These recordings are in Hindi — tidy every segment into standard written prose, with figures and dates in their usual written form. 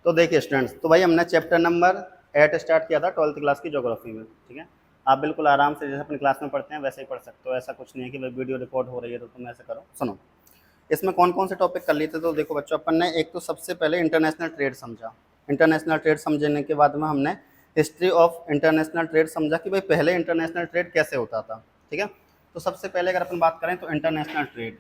तो देखिए स्टूडेंट्स, तो भाई हमने चैप्टर नंबर 8 स्टार्ट किया था 12th क्लास की ज्योग्राफी में। ठीक है, आप बिल्कुल आराम से जैसे अपनी क्लास में पढ़ते हैं वैसे ही पढ़ सकते हो। ऐसा कुछ नहीं है कि भाई वीडियो रिकॉर्ड हो रही है तो तुम ऐसे करो। सुनो, इसमें कौन कौन से टॉपिक कर लिए थे। तो देखो बच्चों, अपन ने एक तो सबसे पहले इंटरनेशनल ट्रेड समझा। इंटरनेशनल ट्रेड समझने के बाद में हमने हिस्ट्री ऑफ इंटरनेशनल ट्रेड समझा कि भाई पहले इंटरनेशनल ट्रेड कैसे होता था। ठीक है, तो सबसे पहले अगर अपन बात करें तो इंटरनेशनल ट्रेड,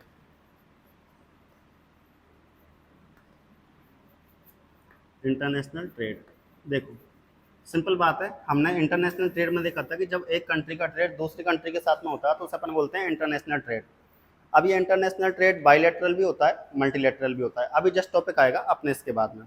इंटरनेशनल ट्रेड देखो सिंपल बात है। हमने इंटरनेशनल ट्रेड में देखा था कि जब एक कंट्री का ट्रेड दूसरी कंट्री के साथ में होता है तो उसे अपन बोलते हैं इंटरनेशनल ट्रेड। अब ये इंटरनेशनल ट्रेड बायलैटरल भी होता है, मल्टीलैटरल भी होता है। अभी जस्ट टॉपिक आएगा अपने इसके बाद में।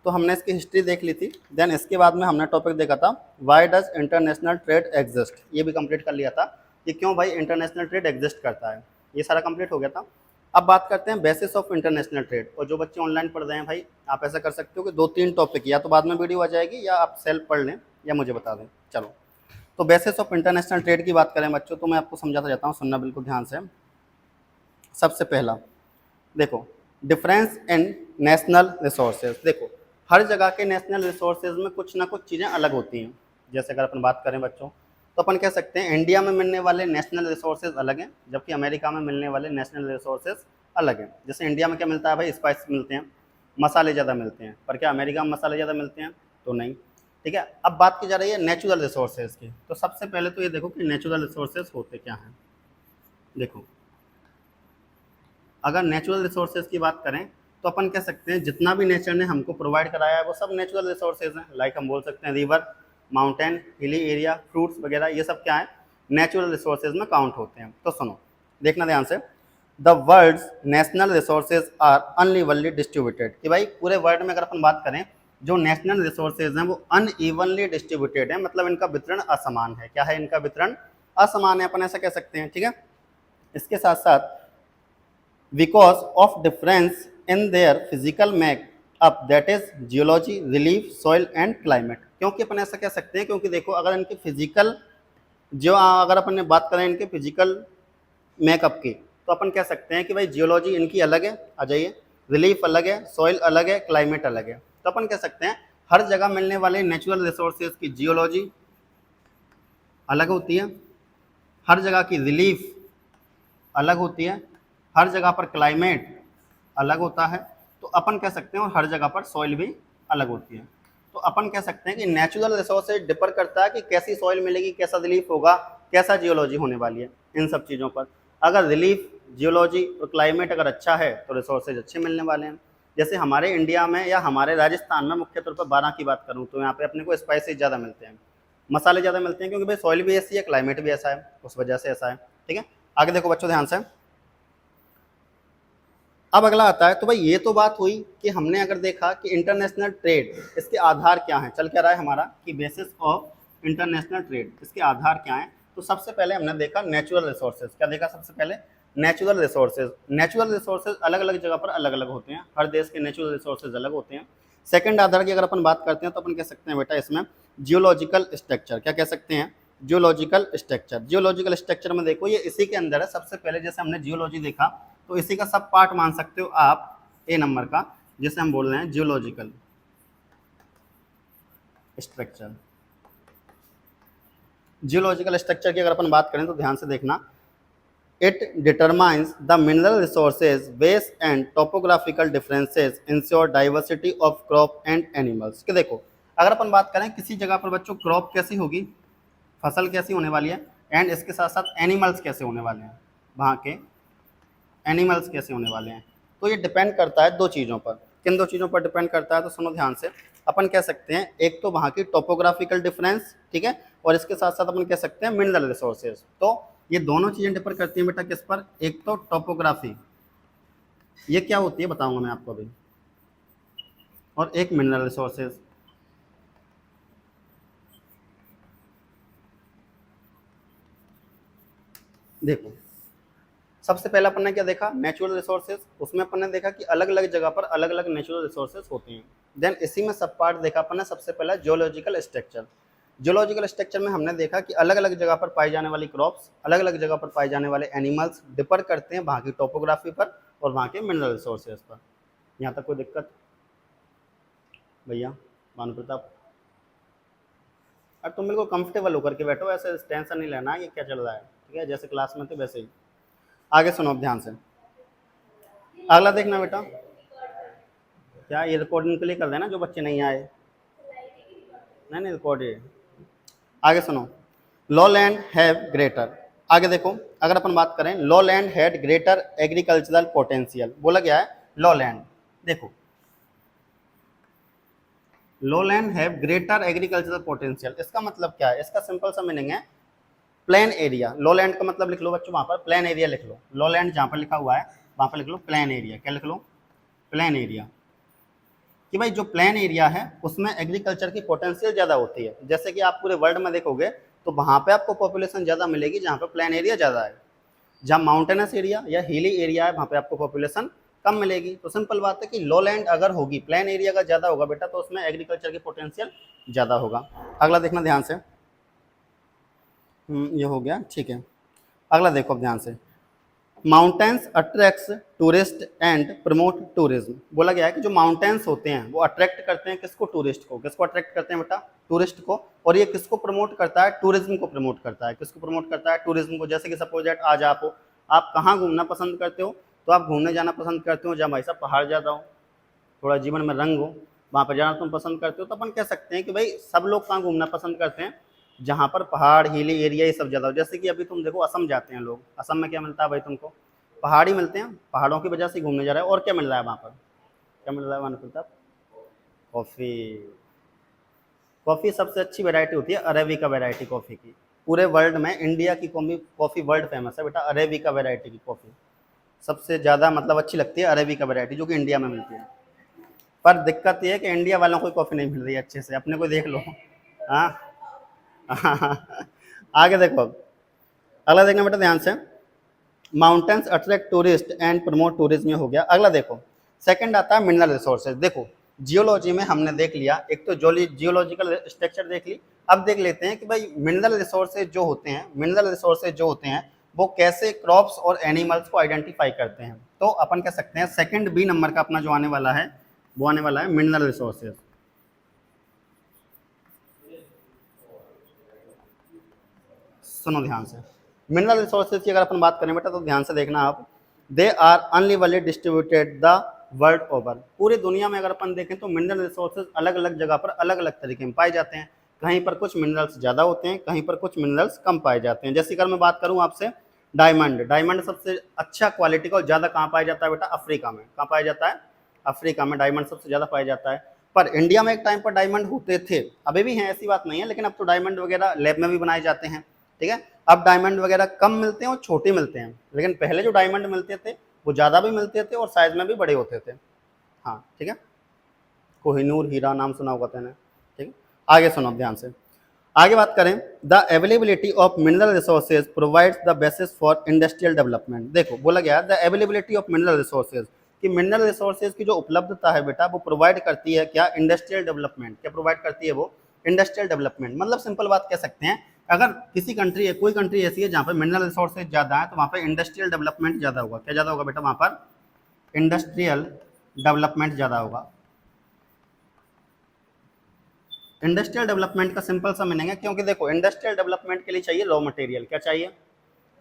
तो हमने इसकी हिस्ट्री देख ली थी, देन इसके बाद में हमने टॉपिक देखा था why does international trade exist. ये भी कंप्लीट कर लिया था कि क्यों भाई इंटरनेशनल ट्रेड एग्जिस्ट करता है। ये सारा कंप्लीट हो गया था। अब बात करते हैं बेसिस ऑफ इंटरनेशनल ट्रेड। और जो बच्चे ऑनलाइन पढ़ रहे हैं भाई, आप ऐसा कर सकते हो कि 2-3 टॉपिक या तो बाद में वीडियो आ जाएगी या आप सेल्फ पढ़ लें या मुझे बता दें। चलो, तो बेसिस ऑफ इंटरनेशनल ट्रेड की बात करें बच्चों, तो मैं आपको समझाता जाता हूँ, सुनना बिल्कुल ध्यान से। सबसे पहला देखो, डिफरेंस इन नेशनल रिसोर्सेज। देखो, हर जगह के नेशनल रिसोर्सेज में कुछ ना कुछ चीज़ें अलग होती हैं। जैसे अगर अपन बात करें बच्चों, तो अपन कह सकते हैं इंडिया में मिलने वाले नेशनल रिसोर्सेज अलग हैं, जबकि अमेरिका में मिलने वाले नेशनल रिसोर्सेज अलग हैं। जैसे इंडिया में क्या मिलता है भाई, स्पाइस मिलते हैं, मसाले ज़्यादा मिलते हैं, पर क्या अमेरिका में मसाले ज़्यादा मिलते हैं? तो नहीं। ठीक है, अब बात की जा रही है नेचुरल रिसोर्सेज की। तो सबसे पहले तो ये देखो कि नेचुरल रिसोर्सेज होते क्या हैं। देखो, अगर नेचुरल रिसोर्सेज की बात करें तो अपन कह सकते हैं जितना भी नेचर ने हमको प्रोवाइड कराया है वो सब नेचुरल रिसोर्सेज हैं। लाइक हम बोल सकते हैं river, mountain, hilly area, fruits वगैरह, ये सब क्या है, नेचुरल रिसोर्सेज में काउंट होते हैं। तो सुनो, देखना ध्यान से। The world's national resources are unevenly distributed. कि भाई पूरे वर्ल्ड में अगर अपन बात करें, जो नेशनल रिसोर्सेज हैं वो अनइवनली डिस्ट्रीब्यूटेड है, मतलब इनका वितरण असमान है। क्या है, इनका वितरण असमान है, अपन ऐसा कह सकते हैं। ठीक है, इसके साथ साथ because of difference in their physical makeup, that is geology, relief, soil and climate। क्योंकि अपन ऐसा कह सकते हैं, क्योंकि देखो अगर इनके फिजिकल जो अगर अपन ने बात करें इनके फिजिकल मेकअप की, तो अपन कह सकते हैं कि भाई जियोलॉजी इनकी अलग है, आ जाइए, रिलीफ अलग है, सॉइल अलग है, क्लाइमेट अलग है। तो अपन कह सकते हैं हर जगह मिलने वाले नेचुरल रिसोर्सेज की जियोलॉजी अलग होती है, हर जगह की रिलीफ अलग होती है, हर जगह पर क्लाइमेट अलग होता है। तो अपन कह सकते हैं और हर जगह पर सॉइल भी अलग होती है। तो अपन कह सकते हैं कि नेचुरल रिसोर्सेज डिपेंड करता है कि कैसी सॉइल मिलेगी, कैसा रिलीफ होगा, कैसा जियोलॉजी होने वाली है, इन सब चीज़ों पर। अगर रिलीफ, जियोलॉजी और क्लाइमेट अगर अच्छा है तो रिसोर्सेज अच्छे मिलने वाले हैं। जैसे हमारे इंडिया में या हमारे राजस्थान में मुख्य तौर पर 12 की बात करूँ तो यहाँ पे अपने को स्पाइसेस ज़्यादा मिलते हैं, मसाले ज़्यादा मिलते हैं, क्योंकि भाई सॉइल भी ऐसी है, क्लाइमेट भी ऐसा है, उस वजह से ऐसा है। ठीक है, आगे देखो बच्चों ध्यान से। अब अगला आता है, तो भाई ये तो बात हुई कि हमने अगर देखा कि इंटरनेशनल ट्रेड इसके आधार क्या हैं, चल क्या रहा है हमारा कि बेसिस ऑफ इंटरनेशनल ट्रेड इसके आधार क्या हैं। तो सबसे पहले हमने देखा नेचुरल रिसोर्सेज। क्या देखा सबसे पहले? Natural resources. नेचुरल रिसोर्सेज अलग अलग जगह पर अलग अलग होते हैं, हर देश के नेचुरल रिसोर्सेज अलग होते हैं। सेकंड आधार की अगर अपन बात करते हैं तो अपन कह सकते हैं बेटा इसमें जियोलॉजिकल स्ट्रक्चर। क्या कह सकते हैं? Geological structure. जियोलॉजिकल स्ट्रक्चर में देखो ये इसी के अंदर है। सबसे पहले जैसे हमने जियोलॉजी देखा तो इसी का सब पार्ट मान सकते हो आप ए नंबर का, जिसे हम बोल रहे हैं जियोलॉजिकल स्ट्रक्चर। जियोलॉजिकल स्ट्रक्चर की अगर अपन बात करें तो ध्यान से देखना, it determines the mineral resources, base and topographical differences ensure diversity of crop and animals. कि देखो अगर अपन बात करें किसी जगह पर बच्चों क्रॉप कैसी होगी, फसल कैसी होने वाली है, एंड इसके साथ साथ एनिमल्स कैसे होने वाले हैं, वहाँ के एनिमल्स कैसे होने वाले हैं, तो ये डिपेंड करता है दो चीज़ों पर। किन दो चीज़ों पर डिपेंड करता है? तो सुनो ध्यान से। अपन कह सकते हैं एक तो वहाँ की टोपोग्राफिकल डिफरेंस, ठीक है, और इसके साथ साथ अपन कह सकते हैं मिनरल रिसोर्सेज। तो ये दोनों चीज़ें डिपेंड करती हैं बेटा किस पर? एक तो टोपोग्राफी, ये क्या होती है बताऊंगा मैं आपको अभी, और एक मिनरल रिसोर्सेज। देखो सबसे पहले अपन ने क्या देखा? Natural resources. उसमें अपन ने देखा कि अलग अलग जगह पर अलग अलग नेचुरल रिसोर्सेज होते हैं। देन इसी में सब पार्ट देखा अपन ने। सबसे पहला जियोलॉजिकल स्ट्रक्चर। जियोलॉजिकल स्ट्रक्चर में हमने देखा कि अलग अलग जगह पर पाई जाने वाली क्रॉप्स, अलग अलग जगह पर पाए जाने वाले एनिमल्स डिपर करते हैं वहाँ की टोपोग्राफी पर और वहाँ के मिनरल रिसोर्सेज पर। यहाँ तक कोई दिक्कत? भैया भानु प्रताप, और तुम बिल्कुल कंफर्टेबल होकर के बैठो, ऐसे टेंशन नहीं लेना है कि क्या चल रहा है, ठीक है, जैसे क्लास में थे वैसे ही। आगे सुनो अब ध्यान से, अगला देखना बेटा, क्या ये रिकॉर्डिंग के लिए कर देना जो बच्चे नहीं आए, नहीं नहीं रिकॉर्ड ये। आगे सुनो, लो लैंड हैव ग्रेटर, आगे देखो, अगर अपन बात करें लो land had greater agricultural potential, बोला गया है लो लैंड, देखो लो land have greater agricultural potential, इसका मतलब क्या है, इसका सिंपल सा मीनिंग है प्लेन एरिया। लो लैंड का मतलब लिख लो बच्चों वहां पर प्लेन एरिया लिख लो, लो लैंड जहां पर लिखा हुआ है वहां पर लिख लो प्लेन एरिया, क्या लिख लो, प्लेन एरिया, कि भाई जो प्लेन एरिया है उसमें एग्रीकल्चर की पोटेंशियल ज़्यादा होती है। जैसे कि आप पूरे वर्ल्ड में देखोगे तो वहाँ पे आपको पॉपुलेशन ज़्यादा मिलेगी जहाँ पे प्लेन एरिया ज़्यादा है, जहाँ माउंटेनस एरिया या हिली एरिया है वहाँ पे आपको पॉपुलेशन कम मिलेगी। तो सिंपल बात है कि लो लैंड अगर होगी, प्लेन एरिया का ज़्यादा होगा बेटा, तो उसमें एग्रीकल्चर की पोटेंशियल ज़्यादा होगा। अगला देखना ध्यान से, ये हो गया, ठीक है। अगला देखो अब ध्यान से, mountains attracts tourist and promote tourism, बोला गया है कि जो माउंटेन्स होते हैं वो अट्रैक्ट करते हैं किसको, टूरिस्ट को, किसको अट्रैक्ट करते हैं बेटा, टूरिस्ट को, और ये किसको प्रमोट करता है, टूरिज्म को प्रमोट करता है, किसको प्रमोट करता है, टूरिज्म को। जैसे कि सपोज दैट आज आप कहाँ घूमना पसंद करते हो, तो आप घूमने जाना पसंद करते हो जहाँ भाई साहब पहाड़ ज़्यादा हो, थोड़ा जीवन में रंग हो, वहाँ पर जाना तुम पसंद करते हो, तो अपन कह सकते हैं कि भाई सब लोग कहाँ घूमना पसंद करते हैं, जहाँ पर पहाड़ हिली एरिया ये सब ज़्यादा हो। जैसे कि अभी तुम देखो असम जाते हैं लोग, असम में क्या मिलता है भाई तुमको, पहाड़ ही मिलते हैं, पहाड़ों की वजह से घूमने जा रहा है। और क्या मिल रहा है वहाँ पर, क्या मिल रहा है वहाँ पर, कॉफ़ी, कॉफ़ी सबसे अच्छी वैरायटी होती है अरेबिका वैरायटी कॉफ़ी की, पूरे वर्ल्ड में इंडिया की कॉफ़ी वर्ल्ड फेमस है बेटा, अरेबिका वैरायटी की कॉफ़ी सबसे ज़्यादा मतलब अच्छी लगती है, अरेबिका वैरायटी जो कि इंडिया में मिलती है। पर दिक्कत ये है कि इंडिया वालों को कॉफ़ी नहीं मिल रही है अच्छे से, अपने को देख लो। हाँ आगे देखो, अगला देखना बेटा ध्यान से, mountains attract tourist and promote tourism, हो गया। अगला देखो, सेकंड आता है मिनरल रिसोर्सेज। देखो जियोलॉजी में हमने देख लिया, एक तो जियोलॉजिकल स्ट्रक्चर देख ली, अब देख लेते हैं कि भाई मिनरल रिसोर्सेज जो होते हैं, मिनरल रिसोर्सेज जो होते हैं वो कैसे क्रॉप्स और एनिमल्स को आइडेंटिफाई करते हैं। तो अपन कह सकते हैं सेकंड बी नंबर का अपना जो आने वाला है वो आने वाला है मिनरल रिसोर्सेज। सुनो ध्यान से, मिनरल रिसोर्सेज की अगर अपन बात करें बेटा तो ध्यान से देखना आप, they are unevenly distributed the world over, पूरी दुनिया में अगर अपन देखें तो मिनरल रिसोर्सेज अलग अलग जगह पर अलग अलग तरीके में पाए जाते हैं। कहीं पर कुछ मिनरल्स ज़्यादा होते हैं, कहीं पर कुछ मिनरल्स कम पाए जाते हैं। जैसे अगर मैं बात करूँ आपसे डायमंड, डायमंड सबसे अच्छा क्वालिटी का और ज़्यादा कहाँ पाया जाता है बेटा, अफ्रीका में। कहाँ पाया जाता है, अफ्रीका में डायमंड सबसे ज़्यादा पाया जाता है। पर इंडिया में एक टाइम पर डायमंड होते थे, अभी भी हैं, ऐसी बात नहीं है, लेकिन अब तो डायमंड वगैरह लैब में भी बनाए जाते हैं, ठीक है। अब डायमंड वगैरह कम मिलते हैं और छोटे मिलते हैं, लेकिन पहले जो डायमंड मिलते थे वो ज़्यादा भी मिलते थे और साइज में भी बड़े होते थे। हाँ ठीक है, कोहिनूर हीरा नाम सुना होगा तेने, ठीक है। आगे सुनो ध्यान से, आगे बात करें, the availability of mineral resources provides the basis for industrial development. देखो बोला गया the availability of mineral resources, कि मिनरल रिसोर्सेज की जो उपलब्धता है बेटा वो प्रोवाइड करती है क्या, इंडस्ट्रियल डेवलपमेंट। क्या प्रोवाइड करती है वो, इंडस्ट्रियल डेवलपमेंट। मतलब सिंपल बात कह सकते हैं, अगर किसी कंट्री है, कोई कंट्री ऐसी है जहाँ पर मिनरल रिसोर्सेज ज़्यादा है तो वहाँ पर इंडस्ट्रियल डेवलपमेंट ज़्यादा होगा। क्या ज़्यादा होगा बेटा वहाँ पर, इंडस्ट्रियल डेवलपमेंट ज़्यादा होगा। इंडस्ट्रियल डेवलपमेंट का सिंपल सा मीनिंग है, क्योंकि देखो इंडस्ट्रियल डेवलपमेंट के लिए चाहिए रॉ मटेरियल। क्या चाहिए,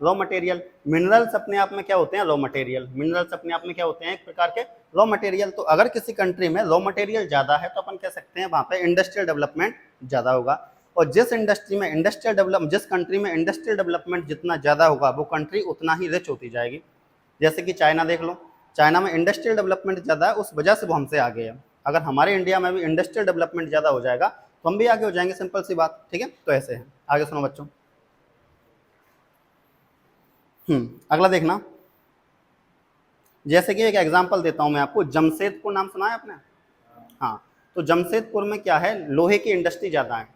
रॉ मटेरियल। मिनरल्स अपने आप में क्या होते हैं, रॉ मटेरियल। मिनरल्स अपने आप में क्या होते हैं, एक प्रकार के रॉ मटेरियल। तो अगर किसी कंट्री में रॉ मटेरियल ज़्यादा है तो अपन कह सकते हैं वहाँ पे इंडस्ट्रियल डेवलपमेंट ज़्यादा होगा। और जिस इंडस्ट्री में इंडस्ट्रियल डेवलप जिस कंट्री में इंडस्ट्रियल डेवलपमेंट जितना ज़्यादा होगा वो कंट्री उतना ही रिच होती जाएगी। जैसे कि चाइना देख लो, चाइना में इंडस्ट्रियल डेवलपमेंट ज़्यादा है, उस वजह से वो हमसे आगे है। अगर हमारे इंडिया में भी इंडस्ट्रियल डेवलपमेंट ज़्यादा हो जाएगा तो हम भी आगे हो जाएंगे, सिंपल सी बात, ठीक है। तो ऐसे है, आगे सुनो बच्चों। अगला देखना, जैसे कि एक एग्जांपल देता हूं मैं आपको, जमशेदपुर नाम सुना है आपने, हाँ। तो जमशेदपुर में क्या है, लोहे की इंडस्ट्री ज़्यादा है,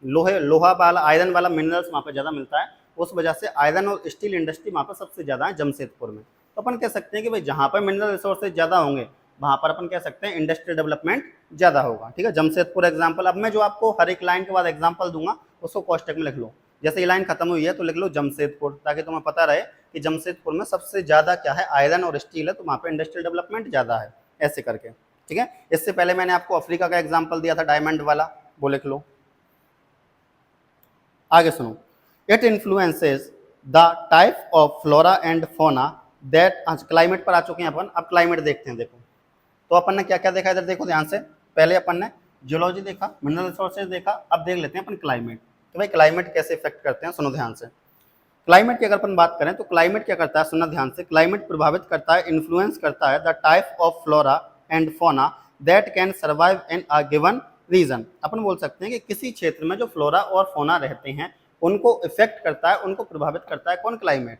लोहा वाला आयरन वाला मिनरल्स वहाँ पे ज़्यादा मिलता है, उस वजह से आयरन और स्टील इंडस्ट्री वहाँ पर सबसे ज़्यादा है जमशेदपुर में। तो अपन कह सकते हैं कि भाई जहाँ पर मिनरल रिसोर्सेज ज़्यादा होंगे वहाँ पर अपन कह सकते हैं इंडस्ट्रियल डेवलपमेंट ज़्यादा होगा, ठीक है। जमशेदपुर एग्जाम्पल, अब मैं जो आपको हर एक लाइन के बाद एग्जाम्पल दूंगा उसको कॉस्टेक में लिख लो। जैसे ये लाइन खत्म हुई है तो लिख लो जमशेदपुर, ताकि तुम्हें पता रहे कि जमशेदपुर में सबसे ज़्यादा क्या है, आयरन और स्टील है, तो वहाँ पे इंडस्ट्रियल डेवलपमेंट ज़्यादा है, ऐसे करके, ठीक है। इससे पहले मैंने आपको अफ्रीका का एग्जाम्पल दिया था डायमंड वाला, वो लिख लो। आगे सुनो, it influences the type of flora and fauna that, climate पर आ चुके हैं अपन, अब क्लाइमेट देखते हैं। देखो तो अपन ने क्या क्या देखा इधर, देखो ध्यान से, पहले अपन ने जियोलॉजी देखा, मिनरल रिसोर्सेज देखा, अब देख लेते हैं अपन क्लाइमेट, तो भाई क्लाइमेट कैसे इफेक्ट करते हैं, सुनो ध्यान से। क्लाइमेट की अगर अपन बात करें तो क्लाइमेट क्या करता है, सुनना ध्यान से, क्लाइमेट प्रभावित करता है, इन्फ्लुएंस करता है the type of flora and fauna that can survive in a given region. अपन बोल सकते हैं कि किसी क्षेत्र में जो फ्लोरा और फोना रहते हैं उनको इफेक्ट करता है, उनको प्रभावित करता है कौन, क्लाइमेट।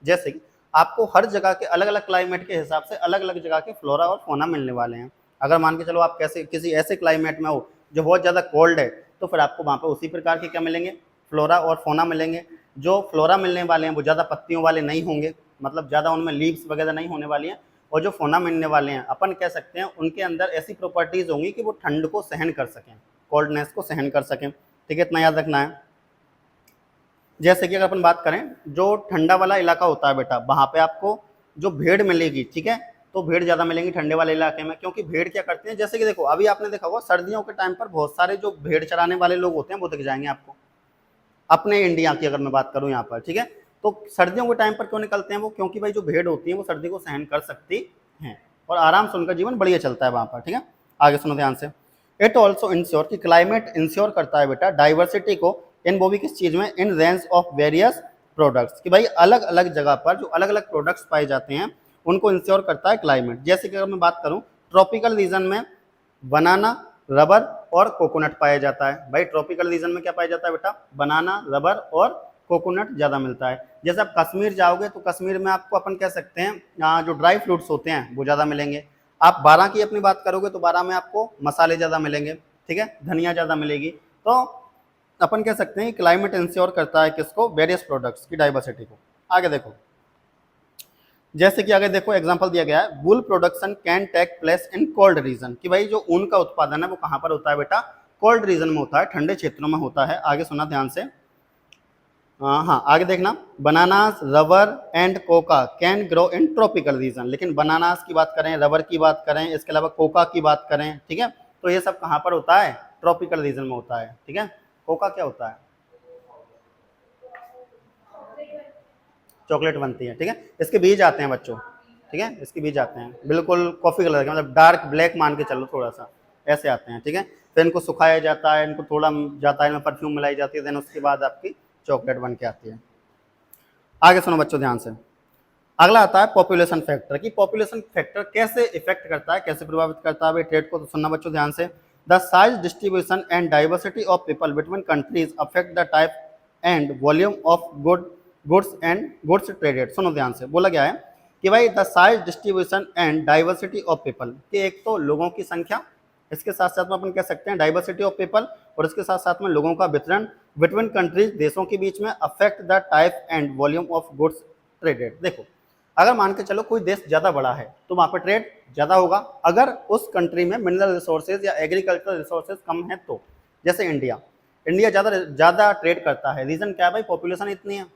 जैसे कि आपको हर जगह के अलग अलग क्लाइमेट के हिसाब से अलग अलग जगह के फ्लोरा और फोना मिलने वाले हैं। अगर मान के चलो आप कैसे किसी ऐसे क्लाइमेट में हो जो बहुत ज़्यादा कोल्ड है, तो फिर आपको वहाँ पर उसी प्रकार के क्या मिलेंगे, फ्लोरा और फोना मिलेंगे। जो फ्लोरा मिलने वाले हैं वो ज़्यादा पत्तियों वाले नहीं होंगे, मतलब ज़्यादा उनमें लीव्स वगैरह नहीं होने वाली हैं, और जो फोना मिलने वाले हैं अपन कह सकते हैं उनके अंदर ऐसी प्रॉपर्टीज़ होंगी कि वो ठंड को सहन कर सकें, कोल्डनेस को सहन कर सकें। ठीक है, इतना याद रखना है। जैसे कि अगर अपन बात करें जो ठंडा वाला इलाका होता है बेटा, वहाँ पे आपको जो भेड़ मिलेगी, ठीक है, तो भेड़ ज़्यादा मिलेंगी ठंडे वाले इलाके में, क्योंकि भेड़ क्या करते हैं, जैसे कि देखो अभी आपने देखा होगा सर्दियों के टाइम पर बहुत सारे जो भेड़ चराने वाले लोग होते हैं वो दिख जाएंगे आपको, अपने इंडिया की अगर मैं बात करूं यहाँ पर, ठीक है। तो सर्दियों के टाइम पर क्यों निकलते हैं वो, क्योंकि भाई जो भेड़ होती है वो सर्दी को सहन कर सकती हैं और आराम से उनका जीवन बढ़िया चलता है वहाँ पर, ठीक है। आगे सुनो ध्यान से, इट ऑल्सो इंश्योर कि क्लाइमेट इंश्योर करता है बेटा डाइवर्सिटी को, इन वो भी किस चीज़ में, in range of various products, कि भाई अलग अलग जगह पर जो अलग अलग प्रोडक्ट्स पाए जाते हैं उनको इंश्योर करता है क्लाइमेट। जैसे कि अगर मैं बात करूँ ट्रॉपिकल रीजन में बनाना, रबर और कोकोनट पाया जाता है। भाई ट्रॉपिकल रीजन में क्या पाया जाता है बेटा, बनाना, रबर और कोकोनट ज़्यादा मिलता है। जैसे आप कश्मीर जाओगे तो कश्मीर में आपको अपन कह सकते हैं जो ड्राई फ्रूट्स होते हैं वो ज़्यादा मिलेंगे। आप बारह की अपनी बात करोगे तो बारह में आपको मसाले ज़्यादा मिलेंगे, ठीक है, धनिया ज़्यादा मिलेगी। तो अपन कह सकते हैं क्लाइमेट इंश्योर करता है किसको, वेरियस प्रोडक्ट्स की डाइवर्सिटी को। आगे देखो, जैसे कि आगे देखो एग्जांपल दिया गया है, wool production can take place in cold region, कि भाई जो ऊन का उत्पादन है वो कहाँ पर होता है बेटा, कोल्ड रीजन में होता है, ठंडे क्षेत्रों में होता है। आगे सुना ध्यान से, हाँ आगे देखना, bananas, rubber and Coca can grow in tropical region, लेकिन बनानास की बात करें, रबर की बात करें, इसके अलावा कोका की बात करें, ठीक है, तो ये सब कहाँ पर होता है, ट्रॉपिकल रीजन में होता है, ठीक है। कोका क्या होता है, चॉकलेट बनती है, ठीक है, इसके बीज आते हैं बच्चों, ठीक है, इसके बीज आते हैं बिल्कुल कॉफी कलर के, मतलब डार्क ब्लैक मान के चलो, थोड़ा सा ऐसे आते हैं, ठीक है। फिर इनको सुखाया जाता है, इनको थोड़ा जाता है, इनमें परफ्यूम मिलाई जाती है, देन उसके बाद आपकी चॉकलेट बन के आती है। आगे सुनो बच्चों ध्यान से, अगला आता है पॉपुलेशन फैक्टर, की पॉपुलेशन फैक्टर कैसे इफेक्ट करता है, कैसे प्रभावित करता है भाई ट्रेड को, तो सुनना बच्चों ध्यान से, the size distribution and diversity of people between countries affect the type and volume of goods traded. सुनो ध्यान से, बोला गया है कि भाई the size distribution and diversity of people, कि एक तो लोगों की संख्या, इसके साथ साथ में अपन कह सकते हैं डाइवर्सिटी ऑफ पीपल, और इसके साथ साथ में लोगों का वितरण बिटवीन कंट्रीज, देशों के बीच में, affect the type and volume of goods traded. देखो अगर मान के चलो कोई देश ज़्यादा बड़ा है तो वहाँ पर ट्रेड ज़्यादा होगा, अगर उस कंट्री में मिनरल रिसोर्सेज या एग्रीकल्चरल रिसोर्सेज कम है तो, जैसे इंडिया ज़्यादा ट्रेड करता है, रीज़न क्या है भाई, पॉपुलेशन इतनी है।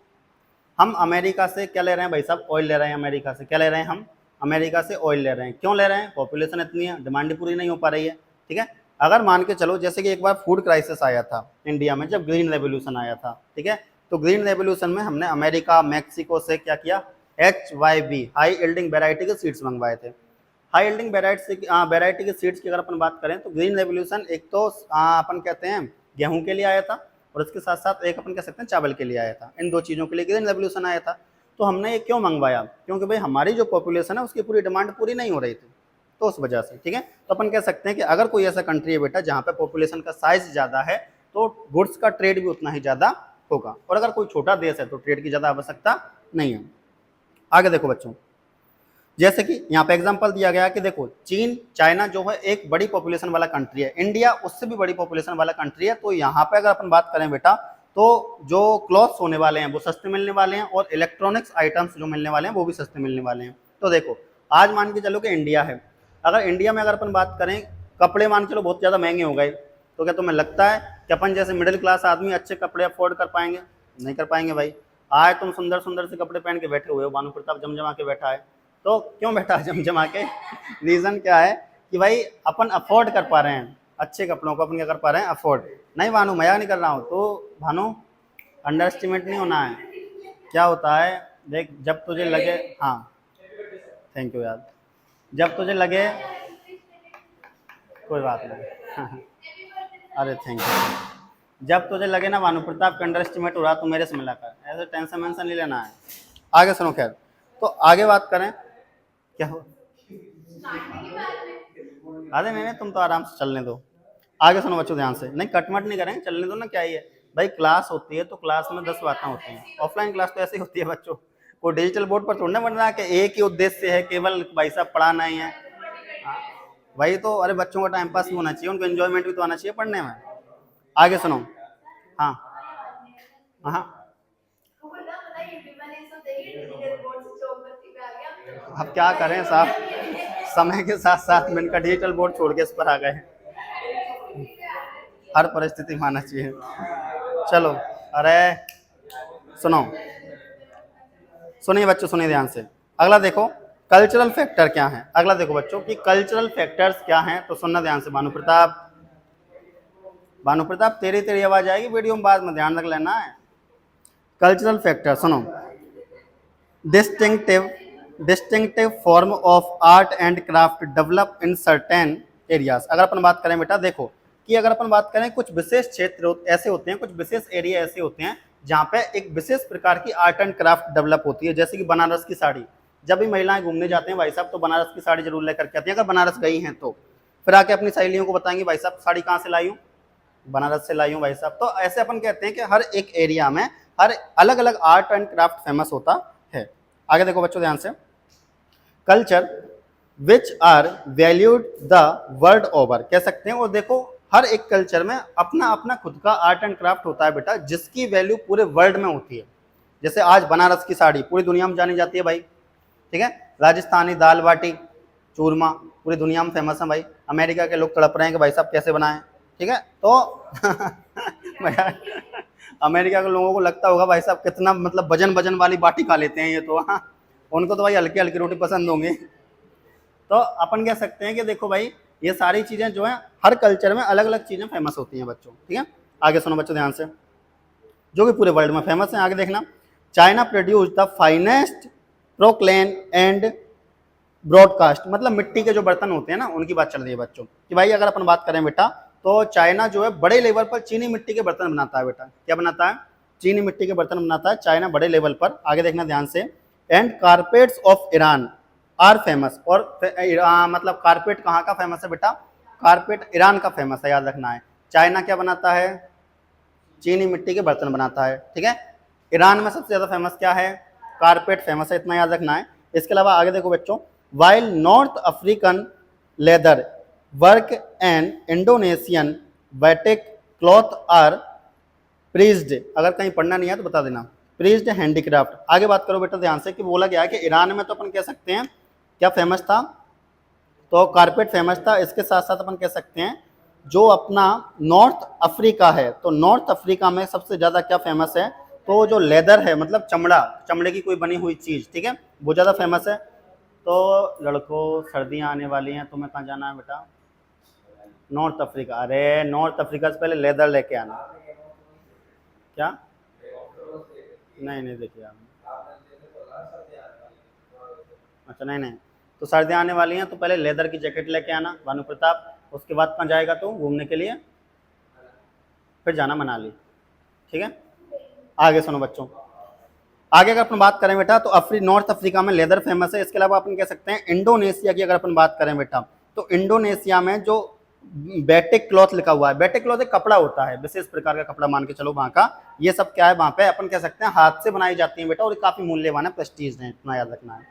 हम अमेरिका से क्या ले रहे हैं भाई साहब, ऑयल ले रहे हैं, अमेरिका से क्या ले रहे हैं हम, अमेरिका से ऑयल ले रहे हैं, क्यों ले रहे हैं, पॉपुलेशन इतनी है, डिमांड पूरी नहीं हो पा रही है, ठीक है। अगर मान के चलो जैसे कि एक बार फूड क्राइसिस आया था इंडिया में, जब ग्रीन रेवोल्यूशन आया था, ठीक है, तो ग्रीन रेवोल्यूशन में हमने अमेरिका, मैक्सिको से क्या किया, HYV हाई यील्डिंग वेराइटी के सीड्स मंगवाए थे। हाई यील्डिंग वेराइटी के सीड्स की अगर अपन बात करें तो ग्रीन रेवोल्यूशन एक तो अपन कहते हैं गेहूं के लिए आया था, और इसके साथ साथ एक अपन कह सकते हैं चावल के लिए आया था, इन दो चीज़ों के लिए ग्रीन रेवोल्यूशन आया था। तो हमने ये क्यों मंगवाया, क्योंकि भाई हमारी जो पॉपुलेशन है उसकी पूरी डिमांड पूरी नहीं हो रही थी, तो उस वजह से, ठीक है। तो अपन कह सकते हैं कि अगर कोई ऐसा कंट्री है बेटा जहाँ पे पॉपुलेशन का साइज ज़्यादा है तो गुड्स का ट्रेड भी उतना ही ज़्यादा होगा, और अगर कोई छोटा देश है तो ट्रेड की ज़्यादा आवश्यकता नहीं है। आगे देखो बच्चों, जैसे कि यहाँ पे एग्जांपल दिया गया कि देखो चीन, चाइना जो है एक बड़ी पॉपुलेशन वाला कंट्री है, इंडिया उससे भी बड़ी पॉपुलेशन वाला कंट्री है, तो यहाँ पे अगर अपन बात करें बेटा तो जो क्लॉथ्स होने वाले हैं वो सस्ते मिलने वाले हैं, और इलेक्ट्रॉनिक्स आइटम्स जो मिलने वाले हैं वो भी सस्ते मिलने वाले हैं। तो देखो आज मान के चलो कि इंडिया है, अगर इंडिया में अगर अपन बात करें कपड़े मान के चलो बहुत ज़्यादा महंगे हो गए, तो क्या तुम्हें लगता है कि अपन जैसे मिडिल क्लास आदमी अच्छे कपड़े अफोर्ड कर पाएंगे, नहीं कर पाएंगे भाई। आज तुम सुंदर सुंदर से कपड़े पहन के बैठे हुए हो, भानु प्रताप जमजमा के बैठा है, तो क्यों बैठा है जमजमा के, रीज़न क्या है कि भाई अपन अफोर्ड कर पा रहे हैं अच्छे कपड़ों को, अपन क्या कर पा रहे हैं, अफोर्ड। नहीं भानु, मजाक नहीं कर रहा हूँ। तो भानु अंडर एस्टिमेट नहीं होना है। क्या होता है देख, जब तुझे लगे, हाँ थैंक यू यार, जब तुझे लगे, कोई बात नहीं अरे थैंक यू। जब तुझे लगे ना भानु प्रताप का अंडर एस्टिमेट हो रहा तो मेरे से मिला कर, ऐसे टेंशन वेंशन नहीं लेना है। आगे सुनो, खैर तो आगे बात करें, क्या हो, अरे नहीं तुम तो आराम से चलने दो। आगे सुनो बच्चों ध्यान से, नहीं कटमट नहीं करेंगे, चलने दो ना, क्या ही है भाई, क्लास होती है तो क्लास में 10 बातें होती हैं। ऑफलाइन क्लास तो ऐसी होती है बच्चों, वो डिजिटल बोर्ड पर थोड़ा बन रहा है कि एक ही उद्देश्य है केवल भाई साहब पढ़ाना ही है। वही तो, अरे बच्चों का टाइम पास भी होना चाहिए, उनको एंजॉयमेंट भी तो आना चाहिए पढ़ने में। आगे सुनो, हाँ हाँ, अब क्या करें साहब, समय के साथ साथ में इनका डिजिटल बोर्ड छोड़ के इस पर आ गए, हर परिस्थिति में आना चाहिए। चलो, अरे सुनो, सुनिए बच्चों, सुनिए ध्यान से। अगला देखो कल्चरल फैक्टर क्या है, अगला देखो बच्चों कि कल्चरल फैक्टर्स क्या हैं, तो सुनना ध्यान से। भानु प्रताप, भानु प्रताप तेरी तेरी आवाज आएगी वीडियो में, बाद में ध्यान रख लेना है। कल्चरल फैक्टर सुनो, distinctive form of art and craft develop in certain areas. अगर अपन बात करें बेटा, देखो कि अगर अपन बात करें कुछ विशेष क्षेत्र ऐसे होते हैं, कुछ विशेष एरिया ऐसे होते हैं जहाँ पे एक विशेष प्रकार की आर्ट एंड क्राफ्ट डेवलप होती है। जैसे कि बनारस की साड़ी, जब भी महिलाएं घूमने जाते हैं भाई साहब तो बनारस की साड़ी जरूर लेकर के आती हैं, अगर बनारस गई हैं तो फिर आके अपनी सहेलियों को बताएंगी भाई साहब साड़ी कहाँ से लाई हूँ, बनारस से लाई हूँ भाई साहब। तो ऐसे अपन कहते हैं कि हर एक एरिया में हर अलग अलग आर्ट एंड क्राफ्ट फेमस होता है। आगे देखो बच्चों ध्यान से, culture which are valued the world over, कह सकते हैं। और देखो हर एक कल्चर में अपना अपना खुद का आर्ट एंड क्राफ्ट होता है बेटा, जिसकी वैल्यू पूरे वर्ल्ड में होती है। जैसे आज बनारस की साड़ी पूरी दुनिया में जानी जाती है भाई, ठीक है। राजस्थानी दाल बाटी चूरमा पूरी दुनिया में फेमस है भाई, अमेरिका के लोग तड़प रहे हैं कि भाई साहब कैसे बनाएं, ठीक है। तो अमेरिका के लोगों को लगता होगा भाई साहब कितना मतलब वजन वजन वाली बाटी खा लेते हैं ये तो, हाँ उनको तो भाई हल्की हल्की रोटी पसंद होंगी। तो अपन कह सकते हैं कि देखो भाई ये सारी चीजें जो है हर कल्चर में अलग अलग चीजें फेमस होती हैं बच्चों, ठीक है। आगे सुनो बच्चों ध्यान से, जो कि पूरे वर्ल्ड में फेमस है। आगे देखना, China produce the finest porcelain and brocade, मतलब मिट्टी के जो बर्तन होते हैं ना उनकी बात चल रही है बच्चों कि भाई अगर अपन बात करें बेटा तो चाइना जो है बड़े लेवल पर चीनी मिट्टी के बर्तन बनाता है बेटा। क्या बनाता है? चीनी मिट्टी के बर्तन बनाता है चाइना बड़े लेवल पर। आगे देखना ध्यान से, and carpets of Iran are famous, और मतलब कारपेट कहाँ का फेमस है बेटा? कारपेट ईरान का फेमस है, याद रखना है। चाइना क्या बनाता है? चीनी मिट्टी के बर्तन बनाता है, ठीक है। ईरान में सबसे ज्यादा फेमस क्या है? कारपेट फेमस है, इतना याद रखना है। इसके अलावा आगे देखो बच्चों, while north African leather work and Indonesian batik cloth are prized, अगर कहीं पढ़ना नहीं है तो बता देना, प्रीज्ड हैंडीक्राफ्ट। आगे बात करो बेटा ध्यान से कि बोला गया है कि ईरान में तो अपन कह सकते हैं क्या फेमस था, तो कारपेट फेमस था। इसके साथ साथ अपन कह सकते हैं जो अपना नॉर्थ अफ्रीका है, तो नॉर्थ अफ्रीका में सबसे ज्यादा क्या फेमस है? तो जो लेदर है, मतलब चमड़ा, चमड़े की कोई बनी हुई चीज, ठीक है, वो ज्यादा फेमस है। तो लड़कों सर्दियां आने वाली हैं, तुम्हें कहाँ जाना है बेटा? North Africa. अरे नॉर्थ अफ्रीका से पहले लेदर लेके आना। क्या? नहीं देखिए आप, अच्छा नहीं, तो सर्दियाँ आने वाली हैं तो पहले लेदर की जैकेट लेके आना भानु प्रताप। उसके बाद कहाँ जाएगा तू घूमने के लिए? फिर जाना मनाली, ठीक है। आगे सुनो बच्चों, आगे अगर अपन बात करें बेटा तो नॉर्थ अफ्रीका में लेदर फेमस है। इसके अलावा अपन कह सकते हैं इंडोनेशिया की अगर अपन बात करें बेटा, तो इंडोनेशिया में जो बैटिक क्लॉथ लिखा हुआ है, बैटिक क्लॉथ एक कपड़ा होता है, विशेष प्रकार का कपड़ा मान के चलो वहाँ का। ये सब क्या है वहाँ पे? अपन कह सकते हैं हाथ से बनाई जाती है बेटा, और काफी मूल्यवान है, प्रेस्टीज है, इतना याद रखना है।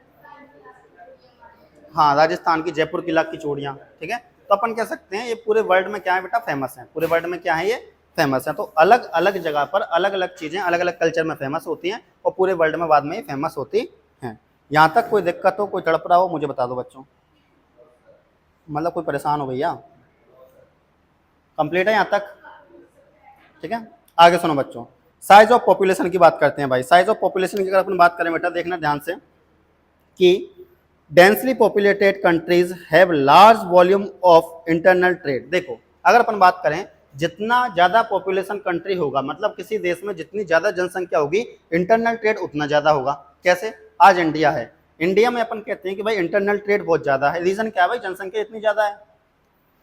हाँ, राजस्थान की जयपुर किला की चूड़ियाँ, ठीक है। तो अपन कह सकते हैं ये पूरे वर्ल्ड में क्या है बेटा? फेमस है। पूरे वर्ल्ड में क्या है? ये फेमस है। तो अलग अलग जगह पर अलग अलग चीजें अलग अलग कल्चर में फेमस होती हैं, और पूरे वर्ल्ड में बाद में ये फेमस होती हैं। यहाँ तक कोई दिक्कत हो, कोई तड़प रहा हो, मुझे बता दो बच्चों, मतलब कोई परेशान हो भैया? कंप्लीट है यहाँ तक, ठीक है। आगे सुनो बच्चों, साइज ऑफ पॉपुलेशन की बात करते हैं भाई। साइज ऑफ पॉपुलेशन की अगर अपन बात करें बेटा, देखना ध्यान से कि densely populated countries have large volume of internal trade. देखो अगर अपन बात करें जितना ज्यादा पॉपुलेशन कंट्री होगा, मतलब किसी देश में जितनी ज्यादा जनसंख्या होगी, इंटरनल ट्रेड उतना ज्यादा होगा। कैसे? आज इंडिया है, इंडिया में अपन कहते हैं कि भाई इंटरनल ट्रेड बहुत ज्यादा है। रीजन क्या है भाई? जनसंख्या इतनी ज्यादा है।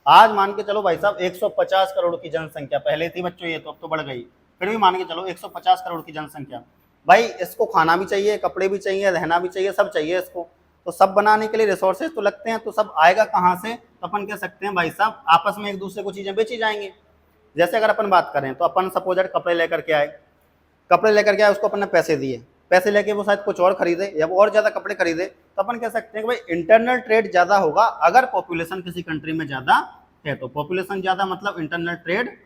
आज मान के चलो भाई साहब 150 करोड़ की जनसंख्या पहले थी बच्चों, ये तो अब तो बढ़ गई, फिर भी मान के चलो 150 करोड़ की जनसंख्या। भाई इसको खाना भी चाहिए, कपड़े भी चाहिए, रहना भी चाहिए, सब चाहिए इसको। तो सब बनाने के लिए रिसोर्सेज तो लगते हैं, तो सब आएगा कहाँ से? तो अपन कह सकते हैं भाई साहब आपस में एक दूसरे को चीजें बेची जाएंगी। जैसे अगर अपन बात करें तो अपन सपोजर कपड़े लेकर के आए, कपड़े लेकर के आए, उसको अपन ने पैसे दिए, पैसे लेके वो शायद कुछ और खरीदे या वो और ज्यादा कपड़े खरीदे, तो अपन कह सकते हैं कि भाई इंटरनल ट्रेड ज्यादा होगा अगर पॉपुलेशन किसी कंट्री में ज्यादा है। तो पॉपुलेशन ज्यादा मतलब इंटरनल ट्रेड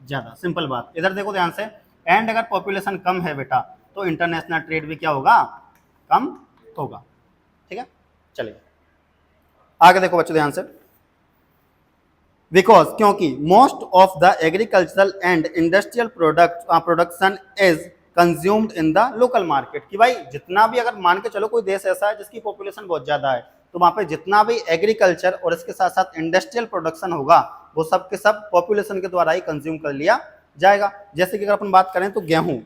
ज्यादा, सिंपल बात। इधर देखो ध्यान से, एंड अगर पॉपुलेशन कम है बेटा तो इंटरनेशनल ट्रेड भी क्या होगा? कम होगा। ठीक है, चलिए आगे देखो बच्चों ध्यान से। बिकॉज क्योंकि most of the agricultural and industrial production is consumed in the local market. कि भाई जितना भी, अगर मान के चलो कोई देश ऐसा है जिसकी पॉपुलेशन बहुत ज्यादा है, तो वहां पे जितना भी एग्रीकल्चर और इसके साथ साथ इंडस्ट्रियल प्रोडक्शन होगा वो सब के सब पॉपुलेशन के द्वारा ही कंज्यूम कर लिया जाएगा। जैसे कि अगर अपन बात करें तो गेहूं,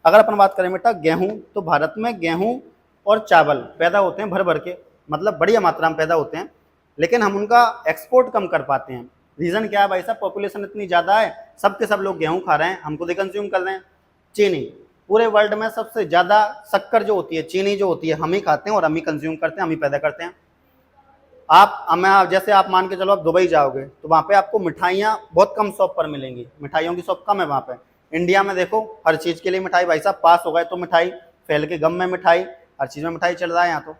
अगर अपन बात करें बेटा गेहूं, तो भारत में गेहूं और चावल पैदा होते हैं भर भर के, मतलब बढ़िया मात्रा में पैदा होते हैं, लेकिन हम उनका एक्सपोर्ट कम कर पाते हैं। रीजन क्या है भाई साहब? पॉपुलेशन इतनी ज्यादा है, सब के सब लोग गेहूं खा रहे हैं, हम खुद ही कंज्यूम कर रहे हैं। चीनी, पूरे वर्ल्ड में सबसे ज्यादा शक्कर जो होती है, चीनी जो होती है, हम ही खाते हैं और हम ही कंज्यूम करते हैं, हम ही पैदा करते हैं। जैसे आप मान के चलो आप दुबई जाओगे तो वहां पे आपको मिठाइयाँ बहुत कम शॉप पर मिलेंगी, मिठाइयों की शॉप कम है वहां पे। इंडिया में देखो हर चीज के लिए मिठाई, भाई साहब पास हो गए तो मिठाई, फैल के गम में मिठाई, हर चीज में मिठाई चल रहा है यहाँ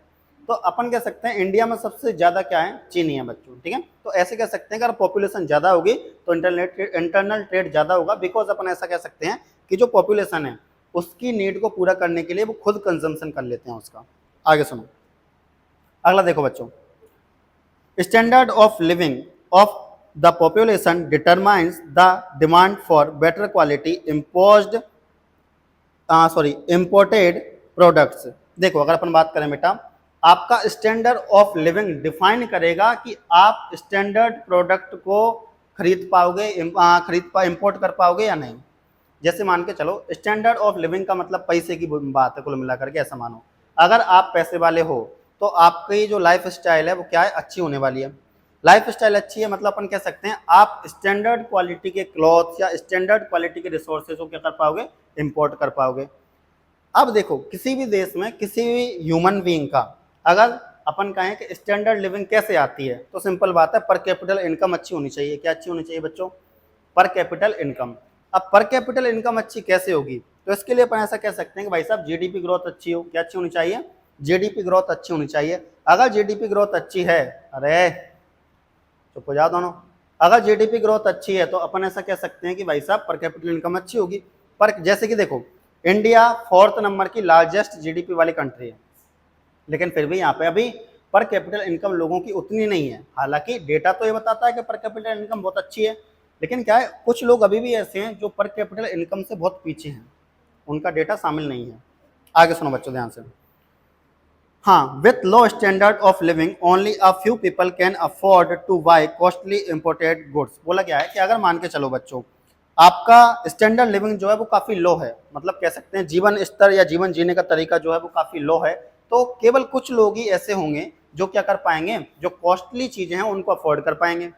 तो अपन कह सकते हैं इंडिया में सबसे ज्यादा क्या है? चीनी है बच्चों। ठीक है, तो ऐसे कह सकते हैं अगर पॉपुलेशन ज्यादा होगी तो इंटरनल ट्रेड ज्यादा होगा। बिकॉज अपन ऐसा कह सकते हैं कि जो पॉपुलेशन है उसकी नीड को पूरा करने के लिए वो खुद कंजम्पशन कर लेते हैं उसका। आगे सुनो, अगला देखो बच्चों। Standard of living of the population determines the demand for better quality imported products. देखो अगर अपन बात करें बेटा, आपका स्टैंडर्ड ऑफ लिविंग डिफाइन करेगा कि आप स्टैंडर्ड प्रोडक्ट को खरीद पाओगे, इंपोर्ट कर पाओगे या नहीं। जैसे मान के चलो स्टैंडर्ड ऑफ लिविंग का मतलब पैसे की बात है कुल मिलाकर के। ऐसा मानो अगर आप पैसे वाले हो तो आपकी जो लाइफ स्टाइल है वो क्या है? अच्छी होने वाली है। लाइफ स्टाइल अच्छी है मतलब अपन कह सकते हैं आप स्टैंडर्ड क्वालिटी के क्लॉथ या स्टैंडर्ड क्वालिटी के रिसोर्सेज को क्या कर पाओगे? इंपोर्ट कर पाओगे। अब देखो किसी भी देश में किसी भी ह्यूमन बीइंग का अगर अपन कहें कि स्टैंडर्ड लिविंग कैसे आती है, तो सिंपल बात है, पर कैपिटल इनकम अच्छी होनी चाहिए। क्या अच्छी होनी चाहिए बच्चों? पर कैपिटल इनकम। अब पर कैपिटल इनकम अच्छी कैसे होगी? तो इसके लिए अपन ऐसा कह सकते हैं कि भाई साहब जीडीपी ग्रोथ अच्छी हो। क्या अच्छी होनी चाहिए? जीडीपी ग्रोथ अच्छी होनी चाहिए। अगर जीडीपी ग्रोथ अच्छी है, अरे चुप हो जाओ दोनों, अगर जीडीपी ग्रोथ अच्छी है तो अपन ऐसा कह सकते हैं कि भाई साहब पर कैपिटल इनकम अच्छी होगी। पर जैसे कि देखो इंडिया 4th नंबर की लार्जेस्ट जीडीपी वाली कंट्री है, लेकिन फिर भी यहाँ पे अभी पर कैपिटल इनकम लोगों की उतनी नहीं है। हालांकि डेटा तो ये बताता है कि पर कैपिटल इनकम बहुत अच्छी है, लेकिन क्या है कुछ लोग अभी भी ऐसे हैं जो पर कैपिटल इनकम से बहुत पीछे हैं, उनका डेटा शामिल नहीं है। आगे सुनो बच्चों ध्यान से। हाँ, with low standard of living only a few people can afford to buy costly imported goods. बोला क्या है कि अगर मान के चलो बच्चों आपका स्टैंडर्ड लिविंग जो है वो काफी लो है, मतलब कह सकते हैं जीवन स्तर या जीवन जीने का तरीका जो है वो काफी लो है, तो केवल कुछ लोग ही ऐसे होंगे जो क्या कर पाएंगे? जो कॉस्टली चीजें हैं उनको अफोर्ड कर पाएंगे।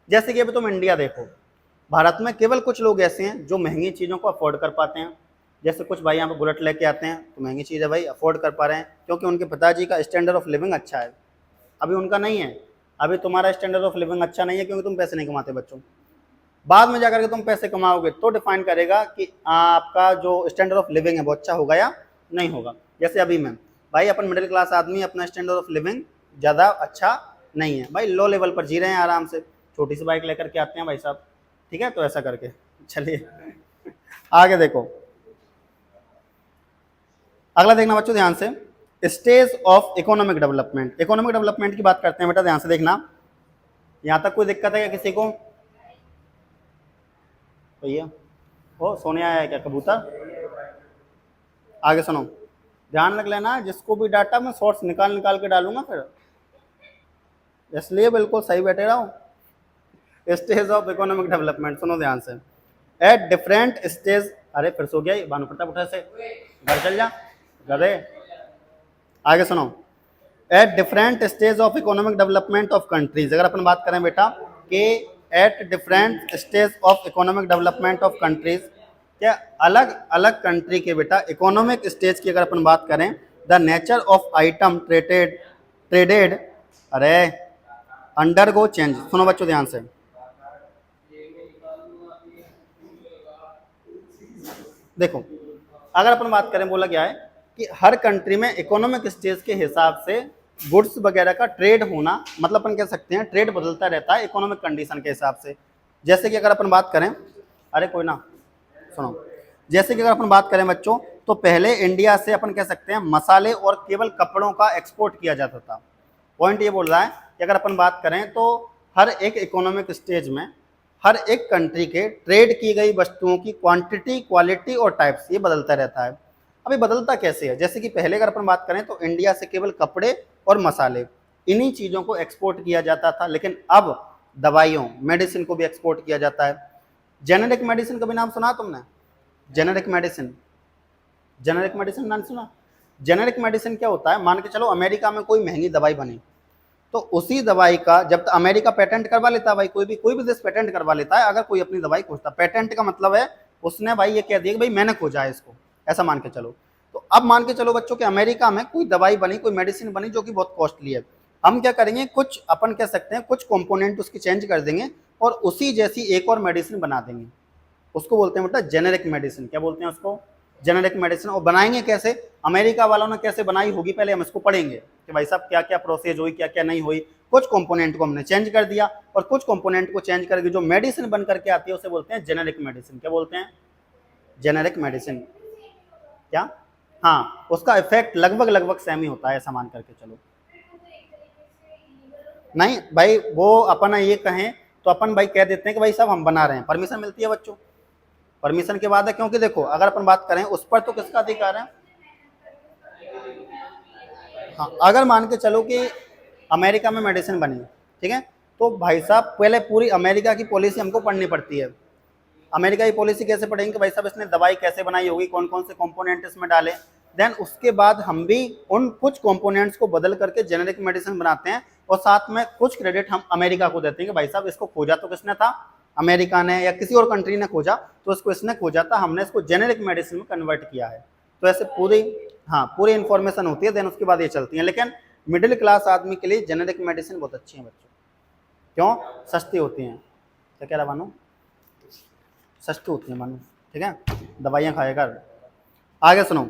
जैसे कि अभी तुम इंडिया देखो, भारत में केवल कुछ लोग ऐसे हैं जो महंगी चीजों को अफोर्ड कर पाते हैं। जैसे कुछ भाई यहाँ पे बुलेट लेके आते हैं तो महंगी चीज़ है भाई, अफोर्ड कर पा रहे हैं क्योंकि उनके पिताजी का स्टैंडर्ड ऑफ लिविंग अच्छा है। अभी उनका नहीं है, अभी तुम्हारा स्टैंडर्ड ऑफ लिविंग अच्छा नहीं है क्योंकि तुम पैसे नहीं कमाते बच्चों। बाद में जाकर के तुम पैसे कमाओगे तो डिफाइन करेगा कि आपका जो स्टैंडर्ड ऑफ लिविंग है वो अच्छा होगा या नहीं होगा। जैसे अभी मैं भाई अपन मिडिल क्लास आदमी, अपना स्टैंडर्ड ऑफ लिविंग ज़्यादा अच्छा नहीं है भाई, लो लेवल पर जी रहे हैं आराम से, छोटी सी बाइक लेकर के आते हैं भाई साहब। ठीक है, तो ऐसा करके चलिए आगे देखो, अगला देखना बच्चों ध्यान से, stage of economic development. Economic development की बात करते हैं बेटा, ध्यान से देखना। यहां तक कोई दिक्कत है क्या किसी को? भैया ओ सोने आया है क्या कबूतर? आगे सुनो, ध्यान रख लेना, जिसको भी डाटा मैं शॉर्ट्स निकाल निकाल के डालूंगा फिर इसलिए बिल्कुल सही बैठे रहो। स्टेज ऑफ इकोनॉमिक डेवलपमेंट, सुनो ध्यान से। एट डिफरेंट स्टेज, अरे फिर सो गया ये भानु प्रताप, उठा से घर चल जा गधे। आगे सुनो। At different stage of economic development of countries, अगर अपन बात करें बेटा कि at different stage of economic development of countries, क्या अलग अलग कंट्री के बेटा इकोनॉमिक स्टेज की अगर अपन बात करें, the nature of item traded अरे अंडरगो चेंज। सुनो बच्चों ध्यान से, देखो अगर अपन बात करें, बोला गया है कि हर कंट्री में इकोनॉमिक स्टेज के हिसाब से गुड्स वगैरह का ट्रेड होना, मतलब अपन कह सकते हैं ट्रेड बदलता रहता है इकोनॉमिक कंडीशन के हिसाब से। जैसे कि अगर अपन बात करें, अरे कोई ना सुनो, जैसे कि अगर अपन बात करें बच्चों, तो पहले इंडिया से अपन कह सकते हैं मसाले और केवल कपड़ों का एक्सपोर्ट किया जाता था। पॉइंट ये बोल रहा है कि अगर अपन बात करें तो हर एक इकोनॉमिक स्टेज में हर एक कंट्री के ट्रेड की गई वस्तुओं की क्वांटिटी, क्वालिटी और टाइप्स ये बदलता रहता है। अभी बदलता कैसे है, जैसे कि पहले अगर अपन बात करें तो इंडिया से केवल कपड़े और मसाले, इन्हीं चीज़ों को एक्सपोर्ट किया जाता था, लेकिन अब दवाइयों, मेडिसिन को भी एक्सपोर्ट किया जाता है। जेनेरिक मेडिसिन का भी नाम सुना तुमने? जेनेरिक मेडिसिन, जेनेरिक मेडिसिन नाम सुना? जेनेरिक मेडिसिन क्या होता है, मान के चलो अमेरिका में कोई महंगी दवाई बनी, तो उसी दवाई का जब अमेरिका पेटेंट करवा लेता है, भाई कोई भी देश पेटेंट करवा लेता है अगर कोई अपनी दवाई खोजता। पेटेंट का मतलब है उसने भाई ये कह दिया कि भाई मैंने खोजा है इसको, ऐसा मान के चलो। तो अब मान के चलो बच्चों कि अमेरिका में कोई दवाई बनी, कोई मेडिसिन बनी जो कि बहुत कॉस्टली है, हम क्या करेंगे, कुछ अपन कह सकते हैं कुछ कंपोनेंट उसकी चेंज कर देंगे और उसी जैसी एक और मेडिसिन बना देंगे, उसको बोलते हैं बेटा जेनेरिक मेडिसिन। क्या बोलते हैं उसको? Generic medicine. और बनाएंगे कैसे, अमेरिका वालों ने कैसे बनाई होगी पहले हम इसको पढ़ेंगे कि भाई साहब क्या क्या प्रोसेस हुई, क्या क्या नहीं हुई। कुछ कंपोनेंट को हमने चेंज कर दिया और कुछ कंपोनेंट को चेंज करके जो मेडिसिन बन करके आती है उसे बोलते हैं जेनेरिक मेडिसिन। क्या बोलते हैं? Generic medicine. क्या? हाँ, उसका इफेक्ट लगभग लगभग सेम ही होता है, ऐसा मान करके चलो। नहीं भाई, वो अपन ये कहें तो अपन भाई कह देते हैं कि भाई साहब हम बना रहे हैं, परमिशन मिलती है बच्चों, परमिशन के बाद है। क्योंकि देखो अगर अपन बात करें उस पर तो किसका अधिकार है? हाँ, अगर मान के चलो कि अमेरिका में मेडिसिन बनी, ठीक है, तो भाई साहब पहले पूरी अमेरिका की पॉलिसी हमको पढ़नी पड़ती है। अमेरिका की पॉलिसी कैसे पढ़ेंगे कि भाई साहब इसने दवाई कैसे बनाई होगी, कौन कौन से कंपोनेंट इसमें डाले, देन उसके बाद हम भी उन कुछ कंपोनेंट्स को बदल करके जेनेरिक मेडिसिन बनाते हैं और साथ में कुछ क्रेडिट हम अमेरिका को देते हैं कि भाई साहब इसको खोजा तो किसने था, अमेरिका ने या किसी और कंट्री ने खोजा, तो इसको इसने खोजा था, हमने इसको जेनेरिक मेडिसिन में कन्वर्ट किया है। तो ऐसे पूरी, हाँ पूरी इन्फॉर्मेशन होती है, देन उसके बाद ये चलती है। लेकिन मिडिल क्लास आदमी के लिए जेनेरिक मेडिसिन बहुत अच्छी है बच्चों। क्यों? सस्ती होती हैं। क्या कह रहा मानो? सस्ती होती है मानो, ठीक है, दवाइयाँ खाएगा। आगे सुनो।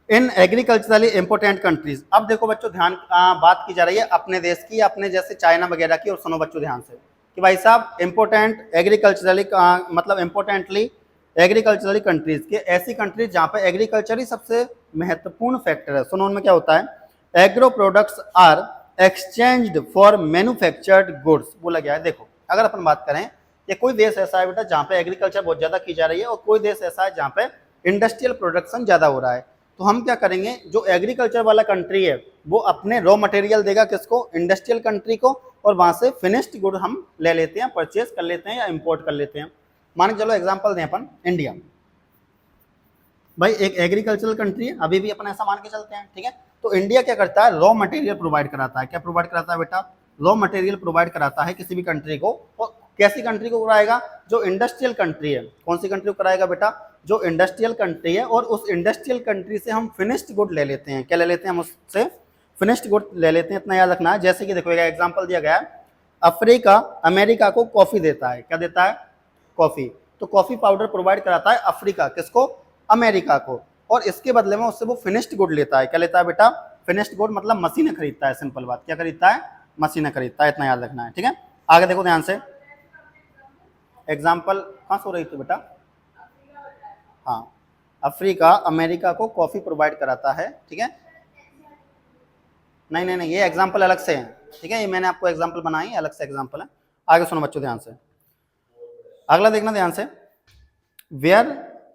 इन एग्रीकल्चरली इंपोर्टेंट कंट्रीज, अब देखो बच्चों ध्यान, बात की जा रही है अपने देश की, अपने जैसे चाइना वगैरह की। और सुनो बच्चों ध्यान से कि भाई साहब इंपोर्टेंट एग्रीकल्चरली, मतलब इंपोर्टेंटली एग्रीकल्चरली कंट्रीज के, ऐसी कंट्रीज जहाँ पे एग्रीकल्चर ही सबसे महत्वपूर्ण फैक्टर है। सुनो उनमें क्या होता है, agro products are exchanged for manufactured goods, बोला गया है। देखो अगर अपन बात करें कि कोई देश ऐसा है बेटा जहाँ पे एग्रीकल्चर बहुत ज़्यादा की जा रही है और कोई देश ऐसा है जहाँ पे इंडस्ट्रियल प्रोडक्शन ज़्यादा हो रहा है, तो हम क्या करेंगे, जो एग्रीकल्चर वाला कंट्री है वो अपने रॉ मटेरियल देगा किसको, इंडस्ट्रियल कंट्री को, और वहाँ से फिनिश्ड गुड हम ले लेते हैं, परचेज कर लेते हैं या इम्पोर्ट कर लेते हैं। मान के चलो एग्जाम्पल दें अपन, इंडिया भाई एक एग्रीकल्चरल कंट्री है, अभी भी अपन ऐसा मान के चलते हैं, ठीक है। तो इंडिया क्या करता है, रॉ मटेरियल प्रोवाइड कराता है। क्या प्रोवाइड कराता है बेटा? रॉ मटेरियल प्रोवाइड कराता है किसी भी कंट्री को। और कैसी कंट्री को कराएगा? जो इंडस्ट्रियल कंट्री है। कौन सी कंट्री को कराएगा बेटा? जो इंडस्ट्रियल कंट्री है। और उस इंडस्ट्रियल कंट्री से हम फिनिश्ड गुड ले लेते हैं। क्या ले लेते हैं? हम उससे फिनिश्ड गुड ले लेते हैं, इतना याद रखना है। जैसे कि देखो एक एग्जाम्पल दिया गया है, अफ्रीका अमेरिका को कॉफी देता है। क्या देता है? कॉफी। तो कॉफी पाउडर प्रोवाइड कराता है अफ्रीका, किसको? अमेरिका को। और इसके बदले में उससे वो फिनिश्ड गुड लेता है। क्या लेता है बेटा? फिनिश्ड गुड, मतलब मशीनें खरीदता है। सिंपल बात, क्या खरीदता है? मशीनें खरीदता है, इतना याद रखना है, ठीक है। आगे देखो ध्यान से, एग्जाम्पल कहाँ से हो रही थी बेटा? हाँ, अफ्रीका अमेरिका को कॉफी प्रोवाइड कराता है, ठीक है। नहीं नहीं नहीं, ये एग्जाम्पल अलग से है, ठीक है, ये मैंने आपको एग्जाम्पल बनाई, अलग से एग्जाम्पल है। आगे सुनो बच्चों ध्यान से, अगला देखना ध्यान से।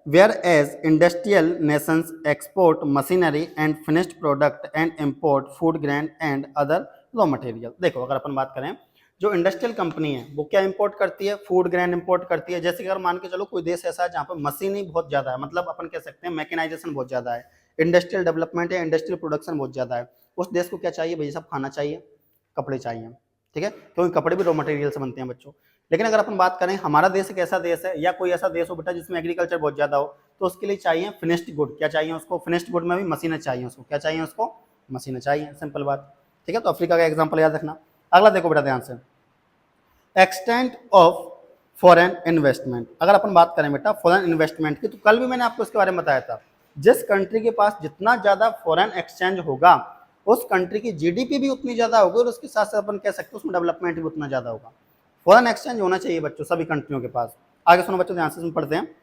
Whereas industrial nations export machinery and finished product and import food grain and other raw material. देखो अगर अपन बात करें, जो इंडस्ट्रियल कंपनी है वो क्या इंपोर्ट करती है, फूड ग्रेन इंपोर्ट करती है। जैसे कि अगर मान के चलो कोई देश ऐसा है जहाँ पर मशीनरी बहुत ज्यादा है, मतलब अपन कह सकते हैं मैकेनाइजेशन बहुत ज्यादा है, इंडस्ट्रियल डेवलपमेंट या इंडस्ट्रियल प्रोडक्शन बहुत ज्यादा है, उस देश को क्या चाहिए भाई साहब, खाना चाहिए, कपड़े चाहिए, ठीक है, क्योंकि कपड़े भी रॉ मटेरियल से बनते हैं बच्चों। लेकिन अगर अपन बात करें हमारा देश एक ऐसा देश है या कोई ऐसा देश हो बेटा जिसमें एग्रीकल्चर बहुत ज्यादा हो, तो उसके लिए चाहिए फिनिश्ड गुड। क्या चाहिए उसको, फिनिश्ड गुड में भी मशीनें चाहिए उसको, क्या चाहिए उसको, मशीनें चाहिए, सिंपल बात, ठीक है। तो अफ्रीका का एग्जाम्पल याद रखना। अगला देखो बेटा ध्यान से, एक्सटेंट ऑफ फॉरेन इन्वेस्टमेंट। अगर अपन बात करें बेटा फॉरेन इन्वेस्टमेंट की, तो कल भी मैंने आपको इसके बारे में बताया था, जिस कंट्री के पास जितना ज्यादा फॉरेन एक्सचेंज होगा उस कंट्री की जीडीपी भी उतनी ज्यादा होगी, और उसके साथ साथ अपन कह सकते हैं उसमें डेवलपमेंट भी उतना ज्यादा होगा। फॉरेन एक्सचेंज होना चाहिए बच्चों सभी कंट्रियों के पास। आगे सुनो बच्चों ध्यान से पढ़ते हैं,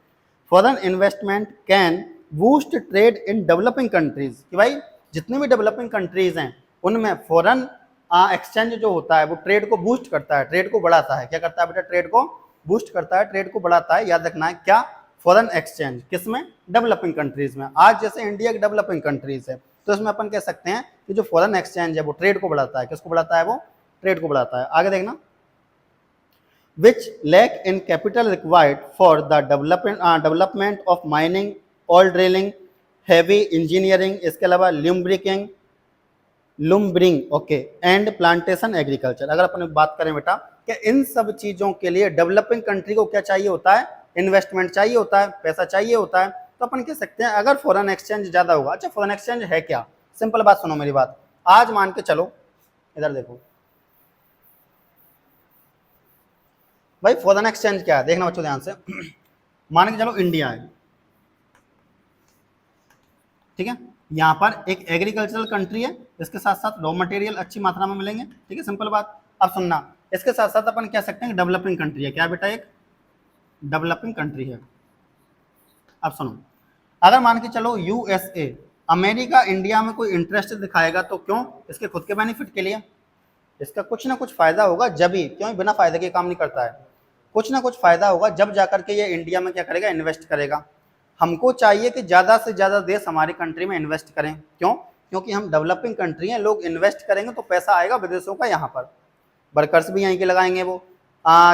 foreign investment can boost trade in developing countries, कि भाई जितनी भी डेवलपिंग कंट्रीज हैं उनमें फॉरेन एक्सचेंज जो होता है वो ट्रेड को बूस्ट करता है, ट्रेड को बढ़ाता है। क्या करता है बेटा, ट्रेड को बूस्ट करता है, ट्रेड को बढ़ाता है। याद रखना है क्या, फॉरेन एक्सचेंज, किसमें, डेवलपिंग कंट्रीज में। आज जैसे इंडिया की डेवलपिंग कंट्रीज है तो इसमें अपन कह सकते हैं कि जो फॉरेन एक्सचेंज है वो ट्रेड को बढ़ाता है। किसको बढ़ाता है, वो ट्रेड को बढ़ाता है। आगे देखना, which lack in capital required for the development of mining, oil drilling, heavy engineering, इसके अलावा lumbering, okay, and plantation agriculture. अगर अपन बात करें बेटा कि इन सब चीजों के लिए डेवलपिंग कंट्री को क्या चाहिए होता है, इन्वेस्टमेंट चाहिए होता है, पैसा चाहिए होता है। तो अपन कह सकते हैं अगर फॉरेन एक्सचेंज ज्यादा होगा। अच्छा फॉरेन एक्सचेंज है क्या, सिंपल बात सुनो मेरी बात। आज मान के चलो, इधर देखो भाई, फॉरेन एक्सचेंज क्या है, देखना बच्चों ध्यान से। मान के चलो इंडिया है, ठीक है, यहाँ पर एक एग्रीकल्चरल कंट्री है, इसके साथ साथ रॉ मटेरियल अच्छी मात्रा में मिलेंगे, ठीक है, सिंपल बात। अब सुनना, इसके साथ साथ अपन कह सकते हैं डेवलपिंग कंट्री है। क्या बेटा, एक डेवलपिंग कंट्री है। अब सुनो, अगर मान के चलो यूएसए, अमेरिका इंडिया में कोई इंटरेस्ट दिखाएगा तो क्यों, इसके खुद के बेनिफिट के लिए, इसका कुछ ना कुछ फायदा होगा जब ही, क्यों बिना फायदे के काम नहीं करता है, कुछ ना कुछ फायदा होगा जब जाकर के ये इंडिया में क्या करेगा, इन्वेस्ट करेगा। हमको चाहिए कि ज़्यादा से ज़्यादा देश हमारी कंट्री में इन्वेस्ट करें, क्यों, क्योंकि हम डेवलपिंग कंट्री हैं, लोग इन्वेस्ट करेंगे तो पैसा आएगा विदेशों का यहाँ पर, वर्कर्स भी यहीं के लगाएंगे वो,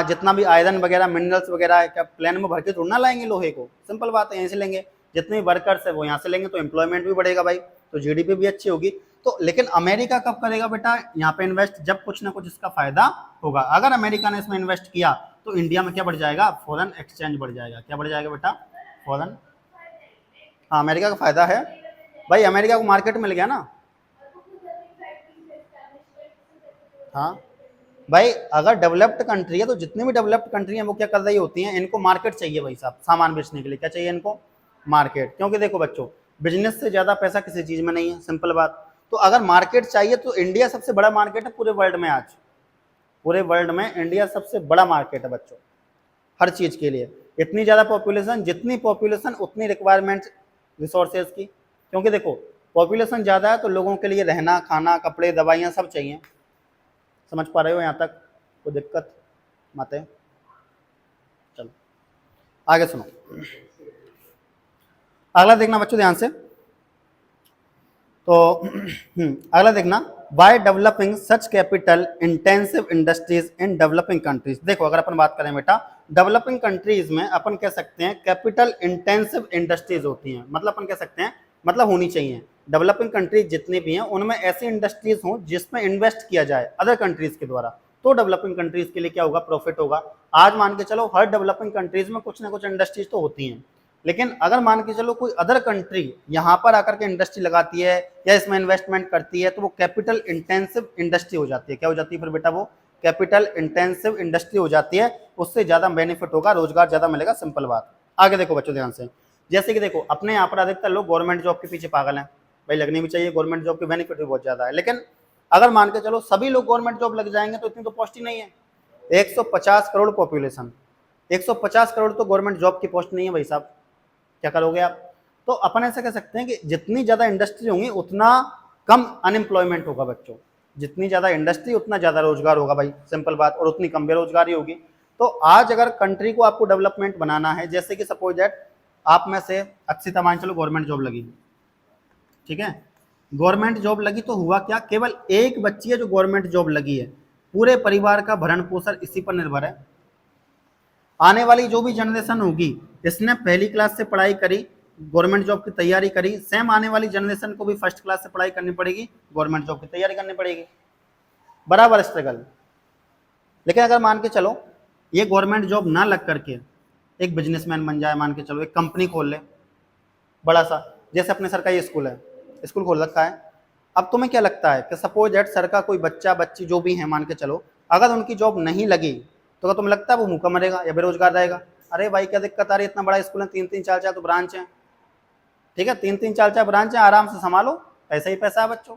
जितना भी आयरन वगैरह मिनरल्स वगैरह है, क्या प्लेन में भर के थोड़ा ना लाएंगे लोहे को, सिंपल बात है, यहीं से लेंगे। जितने भी वर्कर्स है वो यहाँ से लेंगे तो एम्प्लॉयमेंट भी बढ़ेगा भाई, तो जीडीपी भी अच्छी होगी। तो लेकिन अमेरिका कब करेगा बेटा यहाँ पे इन्वेस्ट, जब कुछ ना कुछ इसका फायदा होगा। अगर अमेरिका ने इसमें इन्वेस्ट किया तो इंडिया में क्या बढ़ जाएगा, फॉरेन एक्सचेंज बढ़ जाएगा। क्या बढ़ जाएगा बेटा, फॉरेन, हाँ अमेरिका का फायदा है भाई, अमेरिका को मार्केट मिल गया ना। हाँ भाई, अगर डेवलप्ड कंट्री है तो जितनी भी डेवलप्ड कंट्री है वो क्या कर रही होती हैं, इनको मार्केट चाहिए भाई साहब, सामान बेचने के लिए क्या चाहिए इनको, मार्केट। क्योंकि देखो बच्चों, बिजनेस से ज्यादा पैसा किसी चीज में नहीं है, सिंपल बात। तो अगर मार्केट चाहिए तो इंडिया सबसे बड़ा मार्केट है पूरे वर्ल्ड में। आज पूरे वर्ल्ड में इंडिया सबसे बड़ा मार्केट है बच्चों, हर चीज के लिए। इतनी ज्यादा पॉपुलेशन, जितनी पॉपुलेशन उतनी रिक्वायरमेंट रिसोर्सेज की। क्योंकि देखो पॉपुलेशन ज्यादा है तो लोगों के लिए रहना, खाना, कपड़े, दवाइयाँ सब चाहिए। समझ पा रहे हो यहाँ तक, कोई दिक्कत मत है। चलो आगे सुनो, अगला देखना बच्चों ध्यान से। तो अगला देखना, by developing such capital intensive industries in developing countries. देखो अगर अपन बात करें बेटा, डेवलपिंग कंट्रीज में अपन कह सकते हैं कैपिटल इंटेंसिव इंडस्ट्रीज होती हैं, मतलब अपन कह सकते हैं, मतलब होनी चाहिए डेवलपिंग कंट्रीज जितनी भी हैं उनमें ऐसी इंडस्ट्रीज हों जिसमें इन्वेस्ट किया जाए अदर कंट्रीज के द्वारा, तो डेवलपिंग कंट्रीज के लिए क्या होगा, प्रॉफिट होगा। आज मान के चलो हर डेवलपिंग कंट्रीज में कुछ ना कुछ इंडस्ट्रीज तो होती हैं, लेकिन अगर मान के चलो कोई अदर कंट्री यहाँ पर आकर के इंडस्ट्री लगाती है या इसमें इन्वेस्टमेंट करती है तो वो कैपिटल इंटेंसिव इंडस्ट्री हो जाती है। क्या हो जाती है फिर बेटा, वो कैपिटल इंटेंसिव इंडस्ट्री हो जाती है, उससे ज्यादा बेनिफिट होगा, रोजगार ज्यादा मिलेगा, सिंपल बात। आगे देखो बच्चों ध्यान से, जैसे कि देखो अपने यहाँ पर अधिकतर लोग गवर्नमेंट जॉब के पीछे पागल हैं, भाई लगनी भी चाहिए, गवर्नमेंट जॉब के बेनिफिट भी बहुत ज्यादा है। लेकिन अगर मान के चलो सभी लोग गवर्नमेंट जॉब लग जाएंगे तो इतनी तो पोस्ट ही नहीं है। 150 करोड़ पॉपुलेशन, 150 करोड़ तो गवर्नमेंट जॉब की पोस्ट नहीं है भाई साहब, क्या करोगे आप। तो अपन ऐसा कह सकते हैं कि जितनी ज्यादा इंडस्ट्री होंगी उतना कम अनएम्प्लॉयमेंट होगा बच्चों, जितनी ज्यादा इंडस्ट्री उतना ज्यादा रोजगार होगा भाई, सिंपल बात, और उतनी कम बेरोजगारी होगी। तो आज अगर कंट्री को आपको डेवलपमेंट बनाना है, जैसे कि सपोज दैट आप में से 80 मान चलो गवर्नमेंट जॉब लगी, ठीक है, गवर्नमेंट जॉब लगी तो हुआ क्या, केवल एक बच्ची है जो गवर्नमेंट जॉब लगी है, पूरे परिवार का भरण पोषण इसी पर निर्भर है। आने वाली जो भी जनरेशन होगी, इसने पहली क्लास से पढ़ाई करी, गवर्नमेंट जॉब की तैयारी करी, सेम आने वाली जनरेशन को भी फर्स्ट क्लास से पढ़ाई करनी पड़ेगी, गवर्नमेंट जॉब की तैयारी करनी पड़ेगी, बराबर स्ट्रगल। लेकिन अगर मान के चलो ये गवर्नमेंट जॉब ना लग करके एक बिजनेसमैन बन जाए, मान के चलो एक कंपनी खोल ले बड़ा सा, जैसे अपने सरकारी स्कूल है, स्कूल खोल रखा है। अब तुम्हें क्या लगता है कि सपोज दैट सर का कोई बच्चा बच्ची जो भी है मान के चलो, अगर उनकी जॉब नहीं लगी तो क्या तुम्हें लगता है वो भूखा मरेगा या बेरोजगार रहेगा? अरे भाई क्या दिक्कत आ रही है, इतना बड़ा स्कूल है, 3-3 4-4 तो ब्रांच है, ठीक है, 3-3 4-4 ब्रांच है, आराम से संभालो, पैसा ही पैसा है बच्चों।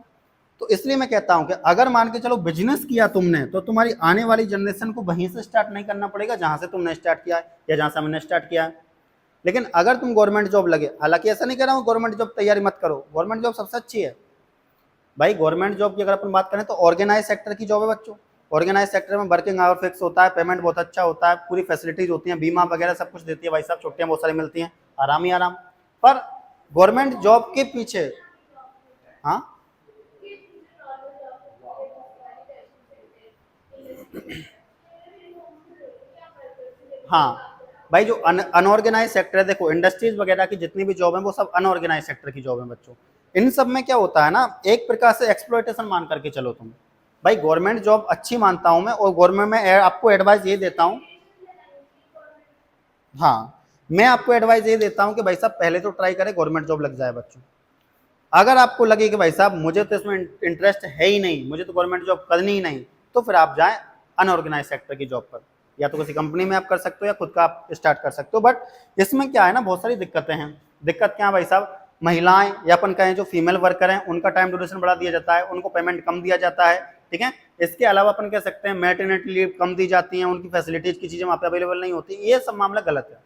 तो इसलिए मैं कहता हूं कि अगर मान के चलो बिजनेस किया तुमने, तो तुम्हारी आने वाली जनरेशन को वहीं से स्टार्ट नहीं करना पड़ेगा जहां से तुमने स्टार्ट किया है या जहां से हमने स्टार्ट किया है। लेकिन अगर तुम गवर्नमेंट जॉब लगे, हालांकि ऐसा नहीं कह रहा हूँ गवर्नमेंट जॉब तैयारी मत करो, गवर्नमेंट जॉब सबसे अच्छी है भाई। गवर्नमेंट जॉब की अगर अपन बात करें तो ऑर्गेनाइज सेक्टर की जॉब है बच्चों। ऑर्गेनाइज सेक्टर में वर्किंग आवर फिक्स होता है, पेमेंट बहुत अच्छा होता है, पूरी फैसिलिटीज होती हैं, बीमा वगैरह सब कुछ देती है भाई साहब, छुट्टियां बहुत सारी मिलती हैं, आराम ही आराम। पर गवर्नमेंट जॉब के पीछे, हाँ हाँ भाई, जो अनऑर्गेनाइज सेक्टर है, देखो इंडस्ट्रीज वगैरह की जितनी भी जॉब है वो सब अनऑर्गेनाइज सेक्टर की जॉब है बच्चों। इन सब में क्या होता है ना, एक प्रकार से एक्सप्लॉयटेशन मान करके चलो तुम। भाई गवर्नमेंट जॉब अच्छी मानता हूं मैं, और गवर्नमेंट में आपको एडवाइस ये देता हूं, हाँ मैं आपको एडवाइस ये देता हूं कि भाई साहब पहले तो ट्राई करें गवर्नमेंट जॉब लग जाए बच्चों। अगर आपको लगे कि भाई साहब मुझे तो इसमें इंटरेस्ट है ही नहीं, मुझे तो गवर्नमेंट जॉब करनी ही नहीं, तो फिर आप जाएं अनऑर्गेनाइज सेक्टर की जॉब पर, या तो किसी कंपनी में आप कर सकते हो या खुद का आप स्टार्ट कर सकते हो। बट इसमें क्या है ना, बहुत सारी दिक्कतें हैं। दिक्कत क्या है भाई साहब, महिलाएं या अपन कहें जो फीमेल वर्कर हैं उनका टाइम ड्यूरेशन बढ़ा दिया जाता है, उनको पेमेंट कम दिया जाता है, ठीक है। इसके अलावा अपन कह सकते हैं मैटरनिटी लीव कम दी जाती है, उनकी फैसिलिटीज की चीजें वहां पे अवेलेबल नहीं होती, ये सब मामला गलत है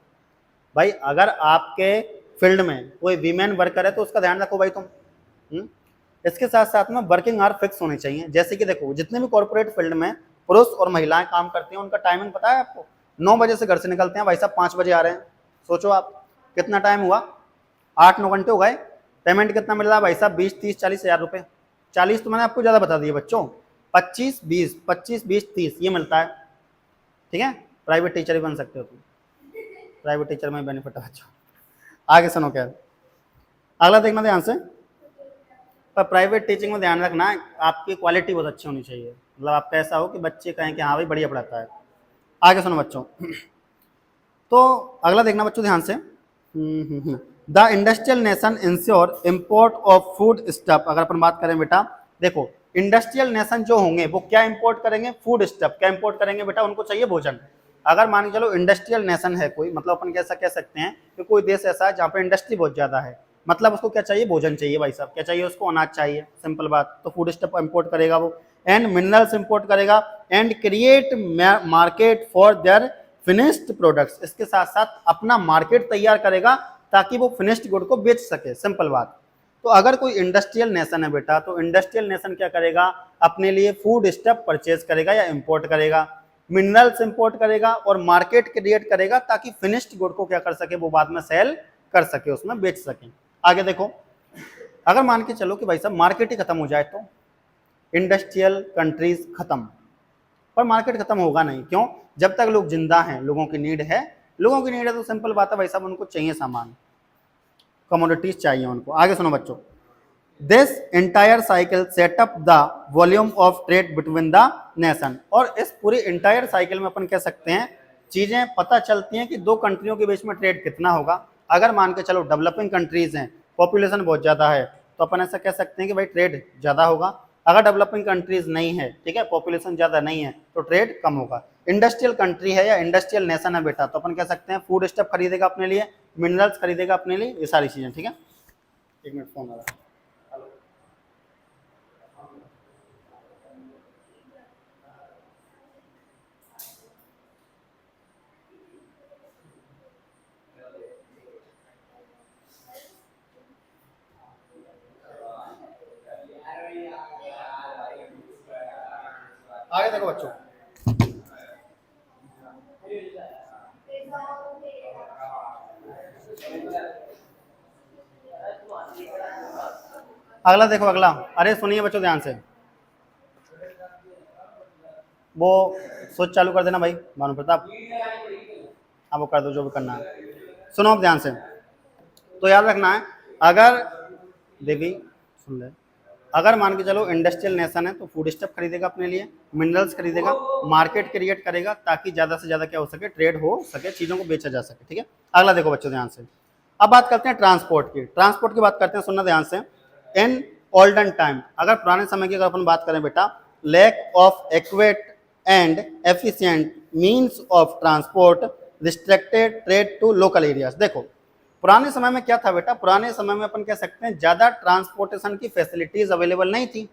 भाई। अगर आपके फील्ड में कोई वीमेन वर्कर है तो उसका ध्यान रखो भाई तुम। इसके साथ साथ में वर्किंग आवर फिक्स होने चाहिए। जैसे कि देखो जितने भी कॉर्पोरेट फील्ड में पुरुष और महिलाएं काम करती हैं, उनका टाइमिंग पता है आपको? 9 बजे से घर से निकलते हैं भाई साहब, 5 बजे आ रहे हैं। सोचो आप कितना टाइम हुआ, 8-9 घंटे हो गए। पेमेंट कितना मिल रहा है भाई साहब? 20-30-40 हज़ार रुपए। 40 तो मैंने आपको ज्यादा बता दिया बच्चों, 25-20 ये मिलता है, ठीक है। प्राइवेट टीचर ही बन सकते हो तुम, प्राइवेट टीचर में बेनिफिट है बच्चों। आगे सुनो क्या, अगला देखना ध्यान से। पर प्राइवेट टीचिंग में ध्यान रखना आपकी क्वालिटी बहुत अच्छी होनी चाहिए, मतलब आपका ऐसा हो कि बच्चे कहें कि हाँ भाई बढ़िया पढ़ाता है। आगे सुनो बच्चों, तो अगला देखना बच्चों ध्यान से। The industrial nation ensure import of food stuff. अगर अपन बात करें बेटा, देखो इंडस्ट्रियल नेशन जो होंगे वो क्या इंपोर्ट करेंगे? Food stuff. क्या इंपोर्ट करेंगे बेटा? उनको चाहिए भोजन। अगर मान के चलो इंडस्ट्रियल नेशन है कोई, मतलब अपन कैसा कह सकते हैं कि कोई देश ऐसा है जहाँ पे इंडस्ट्री बहुत ज्यादा है, मतलब उसको क्या चाहिए? भोजन चाहिए भाई साहब। क्या चाहिए उसको? अनाज चाहिए, सिंपल बात। तो फूड स्टफ इंपोर्ट करेगा वो, एंड मिनरल्स इंपोर्ट करेगा, and create market for their finished products. इसके साथ साथ अपना मार्केट तैयार करेगा ताकि वो फिनिश्ड गुड को बेच सके, सिंपल बात। तो अगर कोई इंडस्ट्रियल नेशन है बेटा, तो इंडस्ट्रियल नेशन क्या करेगा? अपने लिए फूड स्टफ परचेज करेगा या इंपोर्ट करेगा, मिनरल्स इंपोर्ट करेगा और मार्केट क्रिएट करेगा ताकि फिनिश्ड गुड को क्या कर सके? वो बाद में सेल कर सके, उसमें बेच सके। आगे देखो, अगर मान के चलो कि भाई साहब मार्केट ही खत्म हो जाए तो इंडस्ट्रियल कंट्रीज खत्म। पर मार्केट खत्म होगा नहीं, क्यों? जब तक लोग जिंदा हैं, लोगों की नीड है, लोगों की नीड है तो सिंपल बात है भाई साहब, उनको चाहिए सामान, कमोडिटीज चाहिए उनको। आगे सुनो बच्चों, this entire cycle setup the volume of trade between the nation. और इस पूरी एंटायर साइकिल में अपन कह सकते हैं चीजें पता चलती हैं कि दो कंट्रियों के बीच में ट्रेड कितना होगा। अगर मान के चलो डेवलपिंग कंट्रीज हैं, पॉपुलेशन बहुत ज्यादा है, तो अपन ऐसा कह सकते हैं कि भाई ट्रेड ज्यादा होगा। अगर डेवलपिंग कंट्रीज नहीं है, ठीक है, पॉपुलेशन ज्यादा नहीं है, तो ट्रेड कम होगा। इंडस्ट्रियल कंट्री है या इंडस्ट्रियल नेशन है बेटा, तो अपन कह सकते हैं फूड स्टफ खरीदेगा अपने लिए, मिनरल्स खरीदेगा अपने लिए, ये सारी चीजें, ठीक है। एक मिनट फोन आ रहा है। आगे देखो बच्चों, अगला देखो अगला, अरे सुनिए बच्चों ध्यान से, वो स्विच चालू कर देना भाई भानु प्रताप, हाँ वो कर दो जो भी करना है। सुनो अब ध्यान से, तो याद रखना है, अगर देवी सुन ले, अगर मान के चलो इंडस्ट्रियल नेशन है तो फूड स्टफ खरीदेगा अपने लिए, मिनरल्स खरीदेगा, मार्केट क्रिएट करेगा ताकि ज्यादा से ज्यादा क्या हो सके, ट्रेड हो सके, चीजों को बेचा जा सके, ठीक है। अगला देखो बच्चों ध्यान से, अब बात करते हैं ट्रांसपोर्ट की, ट्रांसपोर्ट की बात करते हैं, सुनना ध्यान से। इन ओल्डन टाइम, अगर पुराने समय की अगर अपन बात करें बेटा, lack of adequate and efficient means of transport restricted trade to local areas. देखो पुराने समय में क्या था बेटा, पुराने समय में अपन कह सकते हैं ज्यादा ट्रांसपोर्टेशन की फैसिलिटीज अवेलेबल नहीं थी,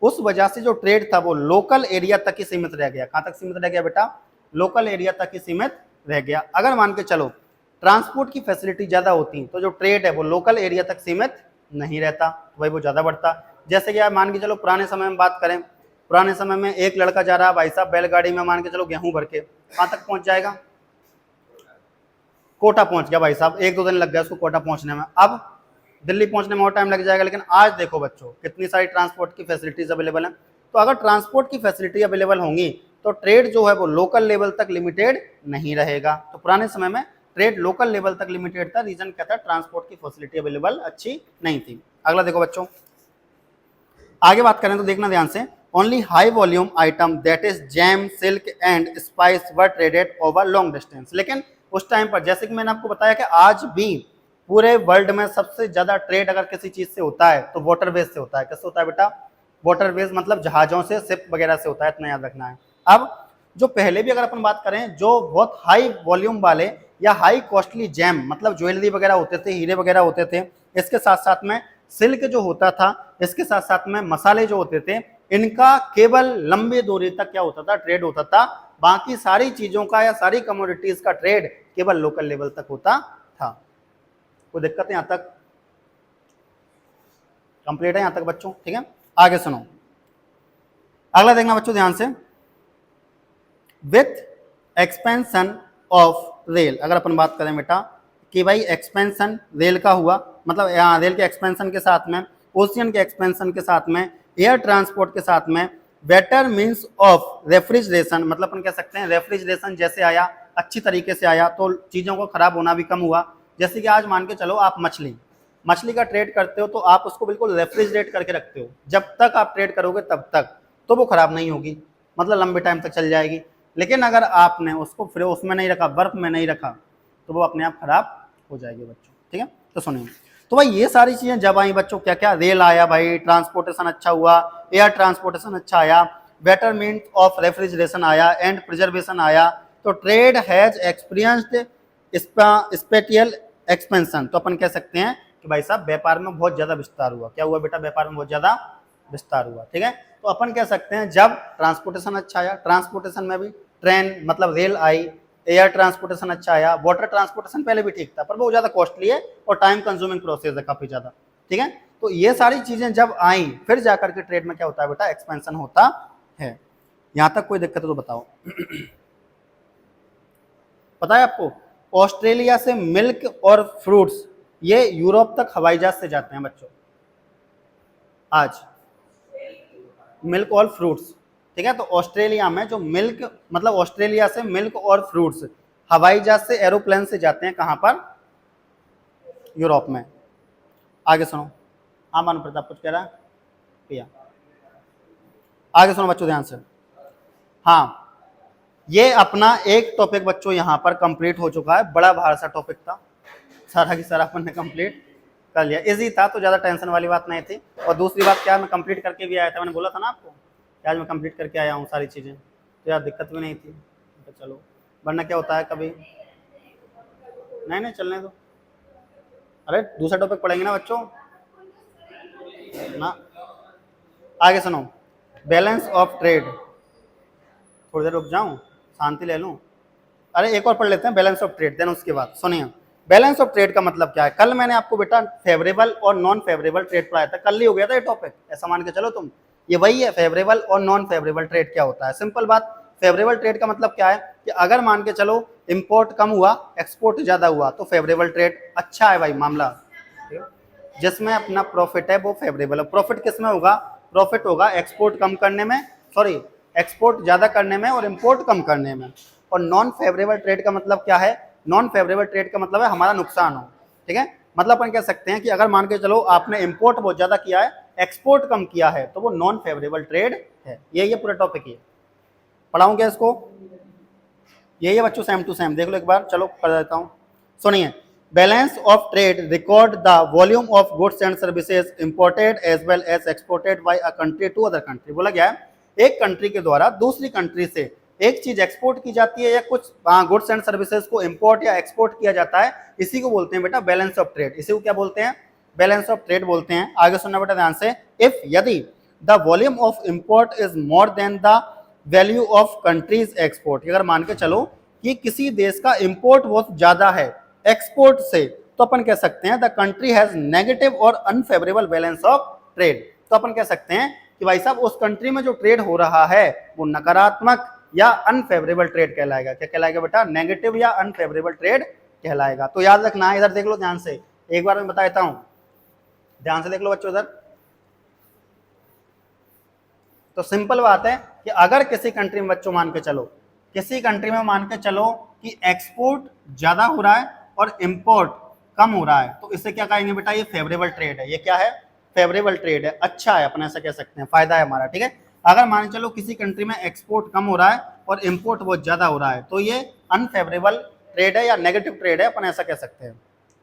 उस वजह से जो ट्रेड था वो लोकल एरिया तक ही सीमित रह गया। कहां तक सीमित रह गया बेटा, लोकल एरिया तक ही सीमित रह गया। अगर मान के चलो ट्रांसपोर्ट की फैसिलिटी ज्यादा होती तो जो ट्रेड है वो लोकल एरिया तक सीमित नहीं रहता, तो भाई वो ज्यादा बढ़ता। जैसे कि मान के चलो पुराने समय में बात करें, पुराने समय में एक लड़का जा रहा है भाई साहब बैलगाड़ी में, मान के चलो गेहूं भर के, कहां तक पहुंच जाएगा, कोटा पहुंच गया भाई साहब, 1-2 दिन लग गया उसको कोटा पहुंचने में। अब दिल्ली पहुंचने में और टाइम लग जाएगा। लेकिन आज देखो बच्चों कितनी सारी ट्रांसपोर्ट की फैसिलिटीज अवेलेबल हैं। तो अगर ट्रांसपोर्ट की फैसिलिटी अवेलेबल होंगी तो ट्रेड जो है वो लोकल लेवल तक लिमिटेड नहीं रहेगा। तो पुराने समय में ट्रेड लोकल लेवल तक लिमिटेड था, रीजन क्या था, ट्रांसपोर्ट की फैसिलिटी अवेलेबल अच्छी नहीं थी। अगला देखो बच्चों, आगे बात करें तो देखना ध्यान से, only high volume item that is jam, silk and spice were traded over long distance. लेकिन उस टाइम पर जैसे कि मैंने आपको बताया कि आज भी पूरे वर्ल्ड में सबसे ज्यादा ट्रेड अगर किसी चीज से होता है तो वाटरवेज से होता है। किससे होता है बेटा, वाटरवेज मतलब जहाजों से, शिप वगैरह से होता है, इतना याद रखना है। अब जो पहले भी अगर अपन बात करें, जो बहुत हाई वॉल्यूम वाले या हाई कॉस्टली जैम मतलब ज्वेलरी वगैरह होते थे, हीरे वगैरह होते थे, इसके साथ साथ में सिल्क जो होता था, इसके साथ साथ में मसाले जो होते थे, इनका केवल लंबी दूरी तक क्या होता था, ट्रेड होता था। बाकी सारी चीजों का या सारी कमोडिटीज का ट्रेड केवल लोकल लेवल तक होता था। कोई दिक्कत है यहां तक, कंप्लीट है यहां तक बच्चों, ठीक है। आगे सुनो, अगला देखना बच्चों ध्यान से, विथ एक्सपेंशन ऑफ रेल। अगर अपन बात करें बेटा कि भाई एक्सपेंशन रेल का हुआ, मतलब यहाँ रेल के एक्सपेंशन के साथ में, ओशियन के एक्सपेंशन के साथ में, एयर ट्रांसपोर्ट के साथ में, बेटर मीन्स ऑफ रेफ्रिजरेशन, मतलब अपन कह सकते हैं रेफ्रिजरेशन जैसे आया, अच्छी तरीके से आया तो चीज़ों को खराब होना भी कम हुआ। जैसे कि आज मान के चलो आप मछली का ट्रेड करते हो तो आप उसको बिल्कुल रेफ्रिजरेट करके रखते हो, जब तक आप ट्रेड करोगे तब तक तो वो खराब नहीं होगी, मतलब लंबे टाइम तक चल जाएगी। लेकिन अगर आपने उसको फिर उसमें नहीं रखा, बर्फ में नहीं रखा, तो वो अपने आप खराब हो जाएगी बच्चों, ठीक है। तो सुनिए, तो भाई ये सारी चीजें जब आई बच्चों, क्या क्या, रेल आया भाई, ट्रांसपोर्टेशन अच्छा हुआ, एयर ट्रांसपोर्टेशन अच्छा आया, बेटर मीन्स ऑफ रेफ्रिजरेशन आया एंड प्रिजर्वेशन आया, तो trade has experienced spatial expansion. तो अपन कह सकते हैं कि भाई साहब व्यापार में बहुत ज्यादा विस्तार हुआ। क्या हुआ बेटा, व्यापार में बहुत ज्यादा विस्तार हुआ, ठीक है। तो अपन कह सकते हैं जब ट्रांसपोर्टेशन अच्छा आया, ट्रांसपोर्टेशन में भी ट्रेन मतलब रेल आई, एयर ट्रांसपोर्टेशन अच्छा आया, वाटर ट्रांसपोर्टेशन पहले भी ठीक था पर बहुत ज्यादा कॉस्टली है और टाइम कंज्यूमिंग प्रोसेस है काफी ज्यादा, ठीक है। तो ये सारी चीजें जब आई फिर जाकर के ट्रेड में क्या होता है बेटा, एक्सपेंशन होता है। यहां तक कोई दिक्कत है तो बताओ। पता है आपको, ऑस्ट्रेलिया से मिल्क और फ्रूट्स ये यूरोप तक हवाई जहाज से जाते हैं बच्चों आज, मिल्क और फ्रूट्स, ठीक है। तो ऑस्ट्रेलिया में जो मिल्क मतलब ऑस्ट्रेलिया से मिल्क और फ्रूट्स हवाई जहाज से, एरोप्लेन से जाते हैं, कहां पर, यूरोप में। आगे सुनो, हाँ मानो प्रताप कुछ कह रहा है, आगे सुनो बच्चों ध्यान से। हाँ, ये अपना एक टॉपिक बच्चों यहाँ पर कंप्लीट हो चुका है, बड़ा भार सा टॉपिक था, सारा की सारा अपन ने कंप्लीट कर लिया, इजी था तो ज्यादा टेंशन वाली बात नहीं थी। और दूसरी बात क्या, मैं कंप्लीट करके भी आया था, मैंने बोला था ना आपको कि आज मैं कंप्लीट करके आया हूँ सारी चीजें, तो यार दिक्कत भी नहीं थी। तो चलो, वरना क्या होता है कभी, नहीं चलने दो, अरे दूसरा टॉपिक पढ़ेंगे ना बच्चों ना। आगे सुनो, बैलेंस ऑफ ट्रेड, थोड़ी देर रुक जाऊं, शांति ले लूं, अरे एक और पढ़ लेते हैं बैलेंस ऑफ ट्रेड, देन उसके बाद सुनिए। बैलेंस ऑफ ट्रेड का मतलब क्या है, कल मैंने आपको बेटा फेवरेबल और नॉन फेवरेबल ट्रेड पढ़ाया था, कल ही हो गया था ये टॉपिक, ऐसा मान के चलो तुम, ये वही है फेवरेबल और नॉन फेवरेबल ट्रेड क्या होता है। सिंपल बात, फेवरेबल ट्रेड का मतलब क्या है कि अगर मान के चलो इंपोर्ट कम हुआ, एक्सपोर्ट ज्यादा हुआ तो फेवरेबल ट्रेड, अच्छा है भाई मामला। जिसमें अपना प्रॉफिट है वो फेवरेबल है। प्रॉफिट किस में होगा? प्रॉफिट होगा एक्सपोर्ट कम करने में, सॉरी एक्सपोर्ट ज्यादा करने में और इंपोर्ट कम करने में। और नॉन फेवरेबल ट्रेड का मतलब क्या है? नॉन फेवरेबल ट्रेड का मतलब है हमारा नुकसान हो, ठीक है। मतलब अपन कह सकते हैं कि अगर मान के चलो आपने इंपोर्ट बहुत ज्यादा किया है, एक्सपोर्ट कम किया है, तो वो नॉन फेवरेबल ट्रेड है। ये पूरा टॉपिक है, पढ़ाऊं क्या इसको? यही है बच्चों, सेम टू सेम देख लो एक बार, चलो कर देता हूं, सुनिए। Balance of trade record the volume of goods and services imported as well as exported by a country to other country. बोला गया है एक कंट्री के द्वारा दूसरी कंट्री से एक चीज एक्सपोर्ट की जाती है या कुछ गुड्स एंड सर्विसेज को इंपोर्ट या एक्सपोर्ट किया जाता है, इसी को बोलते हैं बेटा बैलेंस ऑफ ट्रेड। इसी को क्या बोलते हैं? बैलेंस ऑफ ट्रेड बोलते हैं। आगे सुनना बेटा ध्यान से। इफ यदि the volume of import is more than the value of countries export, अगर मान के चलो कि किसी देश का इंपोर्ट बहुत ज्यादा है एक्सपोर्ट से, तो अपन कह सकते हैं द कंट्री हैज नेगेटिव और अनफेवरेबल बैलेंस ऑफ ट्रेड। तो अपन कह सकते हैं कि भाई साहब उस कंट्री में जो ट्रेड हो रहा है वो नकारात्मक या अनफेवरेबल ट्रेड कहलाएगा। क्या कहलाएगा बेटा? नेगेटिव या अनफेवरेबल ट्रेड कहलाएगा। तो याद रखना है, इधर देख लो ध्यान से, एक बार मैं बता देता हूं, ध्यान से देख लो बच्चों इधर। तो सिंपल बात है कि अगर किसी कंट्री में बच्चों मान के चलो, किसी कंट्री में मान के चलो कि एक्सपोर्ट ज्यादा हो रहा है और इंपोर्ट कम हो रहा है, तो इससे क्या कहेंगे बेटा? ये फेवरेबल ट्रेड है। ये क्या है? फेवरेबल ट्रेड है, अच्छा है, अपन ऐसा कह सकते हैं, फायदा है हमारा, ठीक है। अगर मान चलो किसी कंट्री में एक्सपोर्ट कम हो रहा है और इंपोर्ट बहुत ज्यादा हो रहा है, तो ये अनफेवरेबल ट्रेड है या नेगेटिव ट्रेड है, अपन ऐसा कह सकते हैं,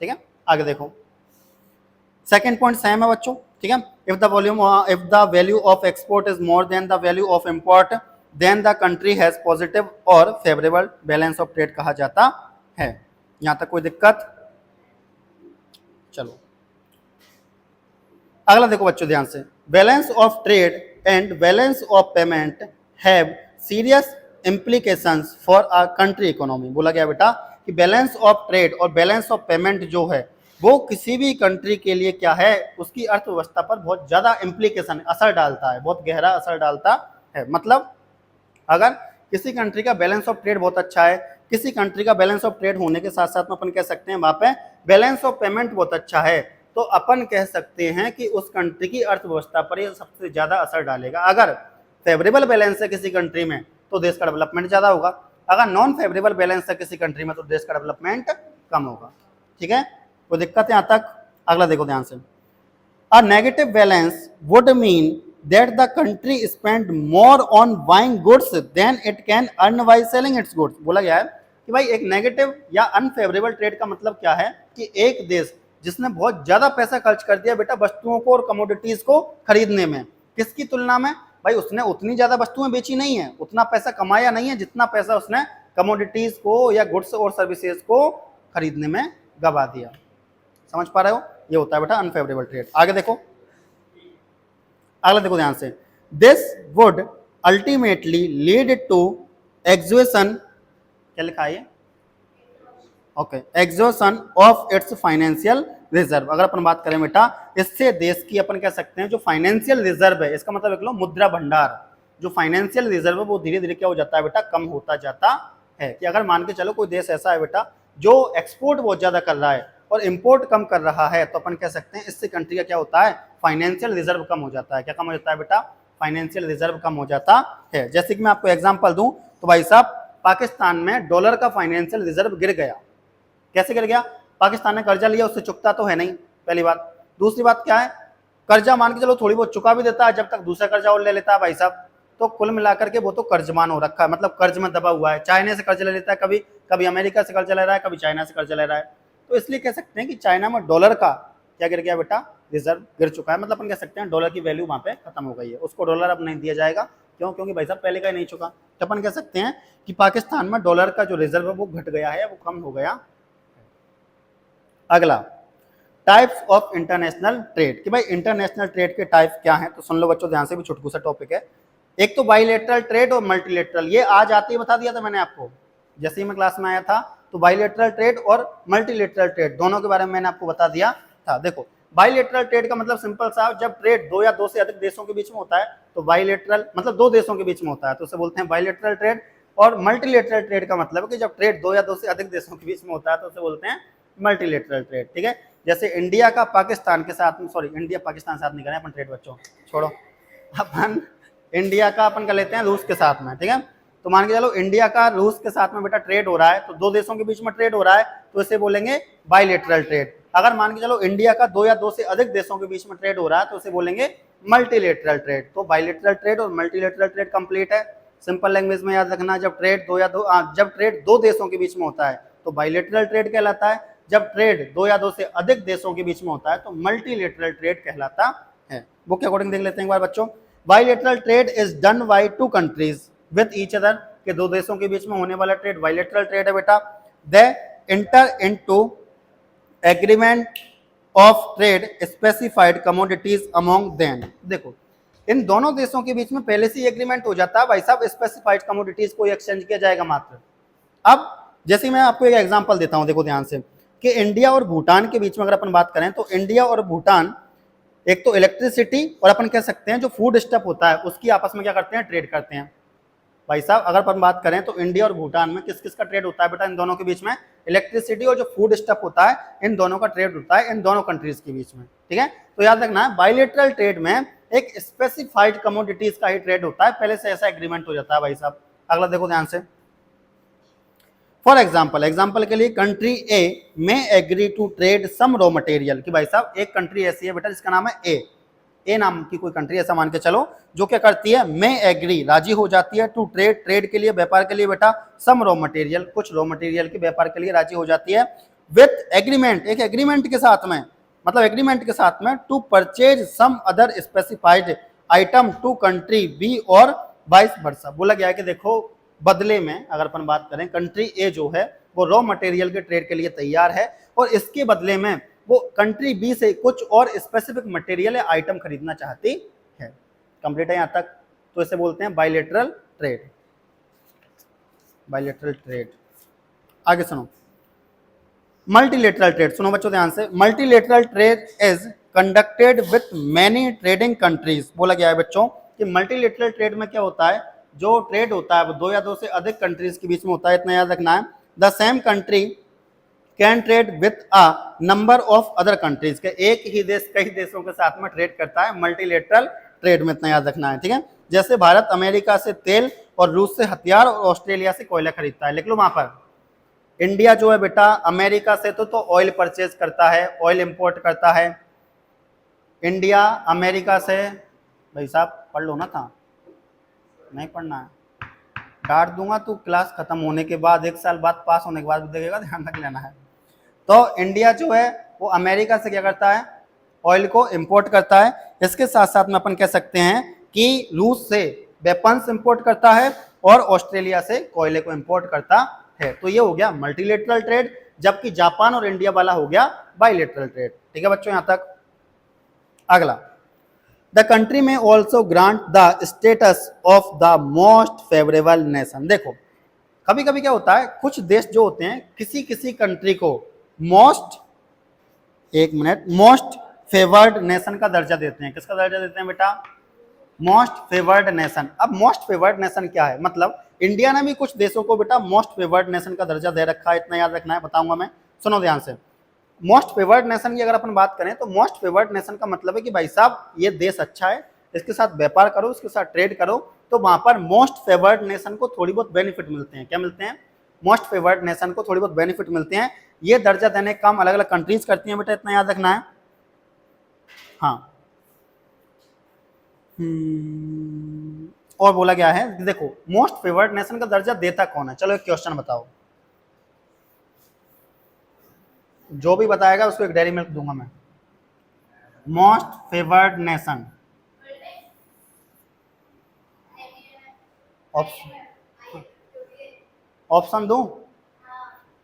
ठीक है। आगे देखो, सेकेंड पॉइंट सेम है बच्चों, ठीक है। If the value of export is more than the value of import, then the country has positive और फेवरेबल बैलेंस ऑफ ट्रेड कहा जाता है। यहां तक कोई दिक्कत? चलो अगला देखो बच्चों ध्यान से। Balance of trade and balance of payment have serious implications for a country economy. बोला गया बेटा कि बैलेंस ऑफ ट्रेड और बैलेंस ऑफ पेमेंट जो है वो किसी भी कंट्री के लिए क्या है, उसकी अर्थव्यवस्था पर बहुत ज्यादा इंप्लीकेशन, असर डालता है, बहुत गहरा असर डालता है। मतलब अगर किसी कंट्री का बैलेंस ऑफ ट्रेड बहुत अच्छा है, किसी कंट्री का बैलेंस ऑफ ट्रेड होने के साथ साथ में अपन कह सकते हैं वहां पे बैलेंस ऑफ पेमेंट बहुत अच्छा है, तो अपन कह सकते हैं कि उस कंट्री की अर्थव्यवस्था पर ये सबसे ज्यादा असर डालेगा। अगर फेवरेबल बैलेंस है किसी कंट्री में तो देश का डेवलपमेंट ज्यादा होगा, अगर नॉन फेवरेबल बैलेंस है किसी कंट्री में तो देश का डेवलपमेंट कम होगा, ठीक है। कोई दिक्कत है यहां तक? अगला देखो ध्यान से। A negative balance would mean that the country spend more on buying goods than it can earn by selling its goods। बोला गया है कि भाई एक नेगेटिव या अनफेवरेबल ट्रेड का मतलब क्या है कि एक देश जिसने बहुत ज्यादा पैसा खर्च कर दिया बेटा वस्तुओं को और कमोडिटीज को खरीदने में, किसकी तुलना में? भाई उसने उतनी ज्यादा वस्तुएं बेची नहीं है, उतना पैसा कमाया नहीं है जितना पैसा उसने कमोडिटीज को या गुड्स और सर्विसेज को खरीदने में गवा दिया। समझ पा रहे हो? ये होता है बेटा अनफेवरेबल ट्रेड। आगे देखो, अगला देखो ध्यान से। This would ultimately lead to exhaustion, क्या लिखा है? Okay, exhaustion of its financial reserve. अगर अपन बात करें बेटा, इससे देश की अपन कह सकते हैं जो फाइनेंशियल रिजर्व है, इसका मतलब देख लो मुद्रा भंडार, जो फाइनेंशियल रिजर्व है वो धीरे धीरे क्या हो जाता है बेटा? कम होता जाता है। कि अगर मान के चलो कोई देश ऐसा है बेटा जो एक्सपोर्ट बहुत ज्यादा कर रहा है और इंपोर्ट कम कर रहा है, तो अपन कह सकते हैं इससे कंट्री का क्या होता है? फाइनेंशियल रिजर्व कम हो जाता है। क्या कम हो जाता है बेटा? फाइनेंशियल रिजर्व कम हो जाता है। जैसे कि मैं आपको एग्जांपल दूं तो भाई साहब पाकिस्तान में डॉलर का फाइनेंशियल रिजर्व गिर गया। कैसे गिर गया? पाकिस्तान ने कर्जा लिया, उससे चुकता तो है नहीं, पहली बात। दूसरी बात क्या है? कर्जा मान के चलो थोड़ी बहुत चुका भी देता है, जब तक दूसरा कर्जा और ले लेता है भाई साहब, तो कुल मिलाकर के वो तो कर्जमान हो रखा है, मतलब कर्ज में दबा हुआ है। चाइना से कर्ज ले लेता है, कभी कभी अमेरिका से कर्जा ले रहा है, कभी चाइना से कर्जा ले रहा है। तो इसलिए कह सकते हैं कि चाइना में डॉलर का क्या गिर गया बेटा? रिजर्व गिर चुका है। मतलब अपन कह सकते हैं डॉलर की वैल्यू वहां पे खत्म हो गई है, उसको डॉलर अब नहीं दिया जाएगा। क्यों? क्योंकि भाई साहब पहले का ही नहीं चुका। तो अपन कह सकते हैं कि पाकिस्तान में डॉलर का जो रिजर्व है वो घट गया है, वो कम हो गया। अगला, टाइप्स ऑफ इंटरनेशनल ट्रेड। कि भाई इंटरनेशनल ट्रेड के टाइप क्या हैं, तो सुन लो बच्चों ध्यान से, भी छुटकू सा टॉपिक है। एक तो बाइलेटरल ट्रेड और मल्टीलेटरल, ये आज आते ही बता दिया था मैंने आपको, जैसे ही मैं क्लास में आया था। तो बाइलेटरल ट्रेड और मल्टीलेटरल ट्रेड दोनों के बारे में मैंने आपको बता दिया था। देखो बाइलेटरल ट्रेड का मतलब सिंपल सा, जब ट्रेड दो या दो से अधिक देशों के बीच में होता है तो बाइलेटरल मतलब दो देशों के बीच में होता है, तो उसे बोलते हैं बाइलेटरल ट्रेड। और मल्टीलेटरल ट्रेड का मतलब है कि जब ट्रेड दो या दो से अधिक देशों के बीच में होता है तो उसे बोलते हैं मल्टीलेटरल ट्रेड, ठीक है। जैसे इंडिया का पाकिस्तान के साथ, सॉरी इंडिया पाकिस्तान के साथ नहीं करें अपन ट्रेड बच्चों, छोड़ो, अपन इंडिया का अपन कर लेते हैं रूस के साथ में, ठीक है। तो मान के चलो इंडिया का रूस के साथ में बेटा ट्रेड हो रहा है, तो दो देशों के बीच में ट्रेड हो रहा है, तो इसे बोलेंगे बायलैटरल ट्रेड। अगर मान के चलो इंडिया का दो या दो से अधिक देशों के बीच में ट्रेड हो रहा है, तो उसे बोलेंगे मल्टीलेटरल ट्रेड। तो बायलैटरल ट्रेड और मल्टीलेटरल ट्रेड कंप्लीट है। सिंपल लैंग्वेज में याद रखना, जब ट्रेड दो देशों के बीच में होता है तो बायलैटरल ट्रेड कहलाता है, जब ट्रेड दो या दो से अधिक देशों के बीच में होता है तो मल्टीलेटरल ट्रेड कहलाता है। बुक के अकॉर्डिंग देख लेते हैं एक बार बच्चों। Bilateral trade is done by two countries with each other, के दो देशों के बीच में होने वाला ट्रेड बायलैटरल ट्रेड है बेटा। They enter into agreement of trade specified commodities among them. देखो इन दोनों देशों के बीच में पहले से ही एग्रीमेंट हो जाता है भाई साहब, स्पेसिफाइड कमोडिटीज को एक्सचेंज किया जाएगा मात्र। अब जैसे मैं आपको एक एग्जांपल देता हूं, देखो ध्यान से, कि इंडिया और भूटान के बीच में अगर अपन बात करें तो इंडिया और भूटान एक तो इलेक्ट्रिसिटी और अपन कह सकते हैं जो फूड स्टफ होता है उसकी आपस में क्या करते हैं, ट्रेड करते हैं। भाई साहब अगर अपन बात करें तो इंडिया और भूटान में किस किस का ट्रेड होता है बेटा, इन दोनों के बीच में इलेक्ट्रिसिटी और जो फूड स्टफ होता है इन दोनों का ट्रेड होता है, इन दोनों कंट्रीज के बीच में, ठीक है। तो याद रखना है बायलैटरल ट्रेड में एक स्पेसिफाइड कमोडिटीज का ही ट्रेड होता है, पहले से ऐसा एग्रीमेंट हो जाता है भाई साहब। अगला देखो ध्यान से, फॉर एग्जाम्पल के लिए कंट्री ए में agree to trade some raw material, कि भाई साहब एक कंट्री ऐसी है बेटा जिसका नाम है ए नाम की कोई कंट्री ऐसा मान के चलो, जो क्या करती है, में एग्री राजी हो जाती है, टू ट्रेड के लिए, व्यापार के लिए बेटा, सम रॉ मटेरियल कुछ रॉ मटेरियल के व्यापार के लिए राजी हो जाती है, विथ एग्रीमेंट एक एग्रीमेंट के साथ में, मतलब एग्रीमेंट के साथ में, to purchase some other specified item to country B और वाइस वर्सा। बोला गया है कि देखो बदले में अगर अपन बात करें कंट्री ए जो है वो रॉ मटेरियल के ट्रेड के लिए तैयार है और इसके बदले में वो कंट्री बी से कुछ और स्पेसिफिक मटेरियल या आइटम खरीदना चाहती है। कंप्लीट है यहां तक, तो इसे बोलते हैं बायलैटरल ट्रेड। बायलैटरल ट्रेड, आगे सुनो, मल्टीलेटरल ट्रेड, सुनो बच्चों ध्यान से, multilateral trade is conducted with many trading countries. बोला गया है बच्चों कि मल्टीलेटरल ट्रेड में क्या होता है, जो ट्रेड होता है वो दो या दो से अधिक कंट्रीज के बीच में होता है, इतना याद रखना है। The same country can trade with a number of other countries, के एक ही देश कई देशों के साथ में ट्रेड करता है मल्टीलेटरल ट्रेड में, इतना याद रखना है, ठीक है। जैसे भारत अमेरिका से तेल और रूस से हथियार और ऑस्ट्रेलिया से कोयला खरीदता है, लिख लो वहां पर। इंडिया जो है बेटा अमेरिका से तो ऑयल परचेज करता है, ऑयल इंपोर्ट करता है। इंडिया अमेरिका से, भाई साहब पढ़ लो ना, था नहीं पढ़ना है, डांट दूंगा तू क्लास खत्म होने के बाद, एक साल बाद पास होने के बाद देखेगा, ध्यान रख लेना है। तो इंडिया जो है वो अमेरिका से क्या करता है, ऑयल को इंपोर्ट करता है। इसके साथ साथ में अपन कह सकते हैं कि रूस से वेपन्स इंपोर्ट करता है और ऑस्ट्रेलिया से कोयले को इंपोर्ट करता है। तो ये हो गया मल्टीलेटरल ट्रेड, जबकि जापान और इंडिया वाला हो गया बायलैटरल ट्रेड, ठीक है बच्चों यहां तक। अगला, द कंट्री में also grant the status of the most favourable nation. देखो कभी कभी क्या होता है, कुछ देश जो होते हैं किसी किसी कंट्री को मोस्ट फेवर्ड नेशन का दर्जा देते हैं। किसका दर्जा देते हैं बेटा, मोस्ट फेवर्ड नेशन। अब मोस्ट फेवर्ड नेशन क्या है, मतलब इंडिया ने भी कुछ देशों को बेटा मोस्ट फेवर्ड नेशन का दर्जा दे रखा है, इतना याद रखना है, बताऊंगा मैं, सुनो ध्यान से। मोस्ट फेवर्ड नेशन की अगर अपन बात करें तो मोस्ट फेवर्ड नेशन का मतलब है कि भाई साहब ये देश अच्छा है, इसके साथ व्यापार करो, इसके साथ ट्रेड करो, तो वहां पर मोस्ट फेवर्ड नेशन को थोड़ी बहुत बेनिफिट मिलते हैं। क्या मिलते हैं, मोस्ट फेवर्ड नेशन को थोड़ी बहुत बेनिफिट मिलते हैं। ये दर्जा देने का काम अलग अलग कंट्रीज करती हैं बेटा, इतना याद रखना है। हाँ और बोला गया है, देखो मोस्ट फेवर्ड नेशन का दर्जा देता कौन है, चलो एक क्वेश्चन बताओ, जो भी बताएगा उसको एक डायरी मिल्क दूंगा मैं। मोस्ट फेवर्ड नेशन, ऑप्शन दूं,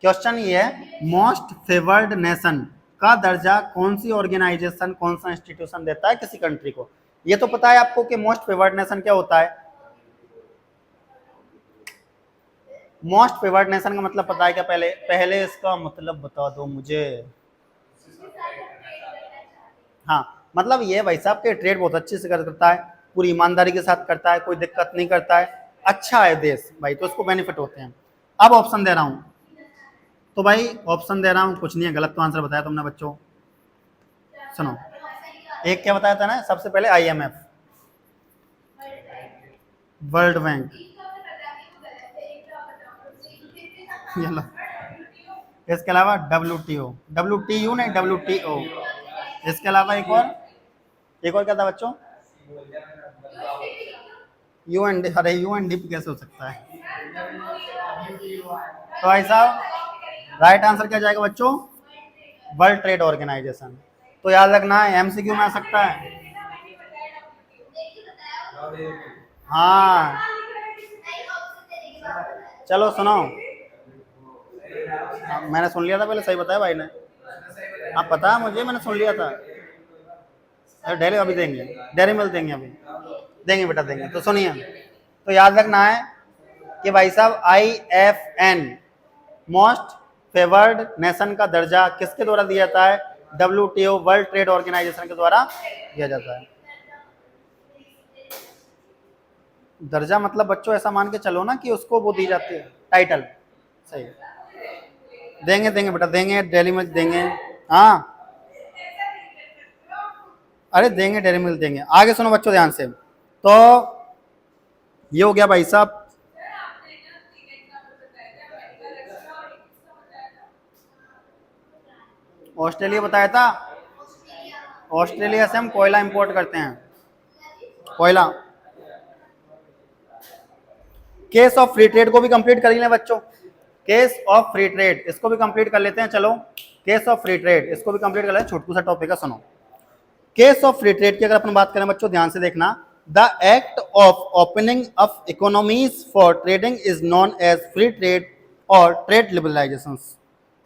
क्वेश्चन ये है मोस्ट फेवर्ड नेशन का दर्जा कौन सी ऑर्गेनाइजेशन, कौन सा इंस्टीट्यूशन देता है किसी कंट्री को। ये तो पता है आपको कि मोस्ट फेवर्ड नेशन क्या होता है, मोस्ट फेवर्ड नेशन का मतलब पता है क्या, पहले इसका मतलब बता दो मुझे। हाँ मतलब ये भाई साहब के ट्रेड बहुत अच्छे से करता है, पूरी ईमानदारी के साथ करता है, कोई दिक्कत नहीं करता है, अच्छा है देश भाई, तो उसको बेनिफिट होते हैं। अब ऑप्शन दे रहा हूं, तो भाई ऑप्शन दे रहा हूं, कुछ नहीं है, गलत तो आंसर बताया तुमने बच्चों। सुनो, एक क्या बताया था ना सबसे पहले, IMF, वर्ल्ड बैंक, ये लो, इसके अलावा WTO, WTU नहीं WTO, इसके अलावा एक और क्या था बच्चों? UND, अरे UNDP कैसे हो सकता है? तो भाई साहब राइट आंसर क्या जाएगा बच्चों? World trade organisation. तो याद रखना है, MCQ में आ सकता है। हाँ चलो सुनो, मैंने सुन लिया था पहले, सही बताया भाई ने। आप पता है मुझे, मैंने सुन लिया था। डेली अभी देंगे, डेरी मिल्क देंगे, अभी देंगे बेटा देंगे। तो सुनिए, तो याद रखना है कि भाई साहब IFN, मोस्ट फेवर्ड नेशन का दर्जा किसके द्वारा दिया जाता है? WTO, वर्ल्ड ट्रेड ऑर्गेनाइजेशन के द्वारा दिया जाता है। दर्जा मतलब बच्चों ऐसा मान के चलो ना कि उसको वो दी जाती है, टाइटल। सही है, देंगे देंगे बेटा देंगे, डेली मिल्क देंगे। हाँ अरे देंगे, डेरी मिल्क देंगे। आगे सुनो बच्चों ध्यान से। तो ये हो गया भाई साहब, ऑस्ट्रेलिया बताया था। ऑस्ट्रेलिया से हम कोयला इंपोर्ट करते हैं, कोयला। केस ऑफ फ्री ट्रेड को भी कंप्लीट कर लें बच्चों, केस ऑफ फ्री ट्रेड इसको भी कंप्लीट कर लेते हैं। चलो केस ऑफ फ्री ट्रेड इसको भी कंप्लीट कर लेते हैं, छोटू सा टॉपिक है, सुनो। केस ऑफ फ्री ट्रेड की अगर अपन बात करें बच्चों, ध्यान से देखना, the act of opening of economies for trading is known as free trade और ट्रेड लिबरलाइजेशन।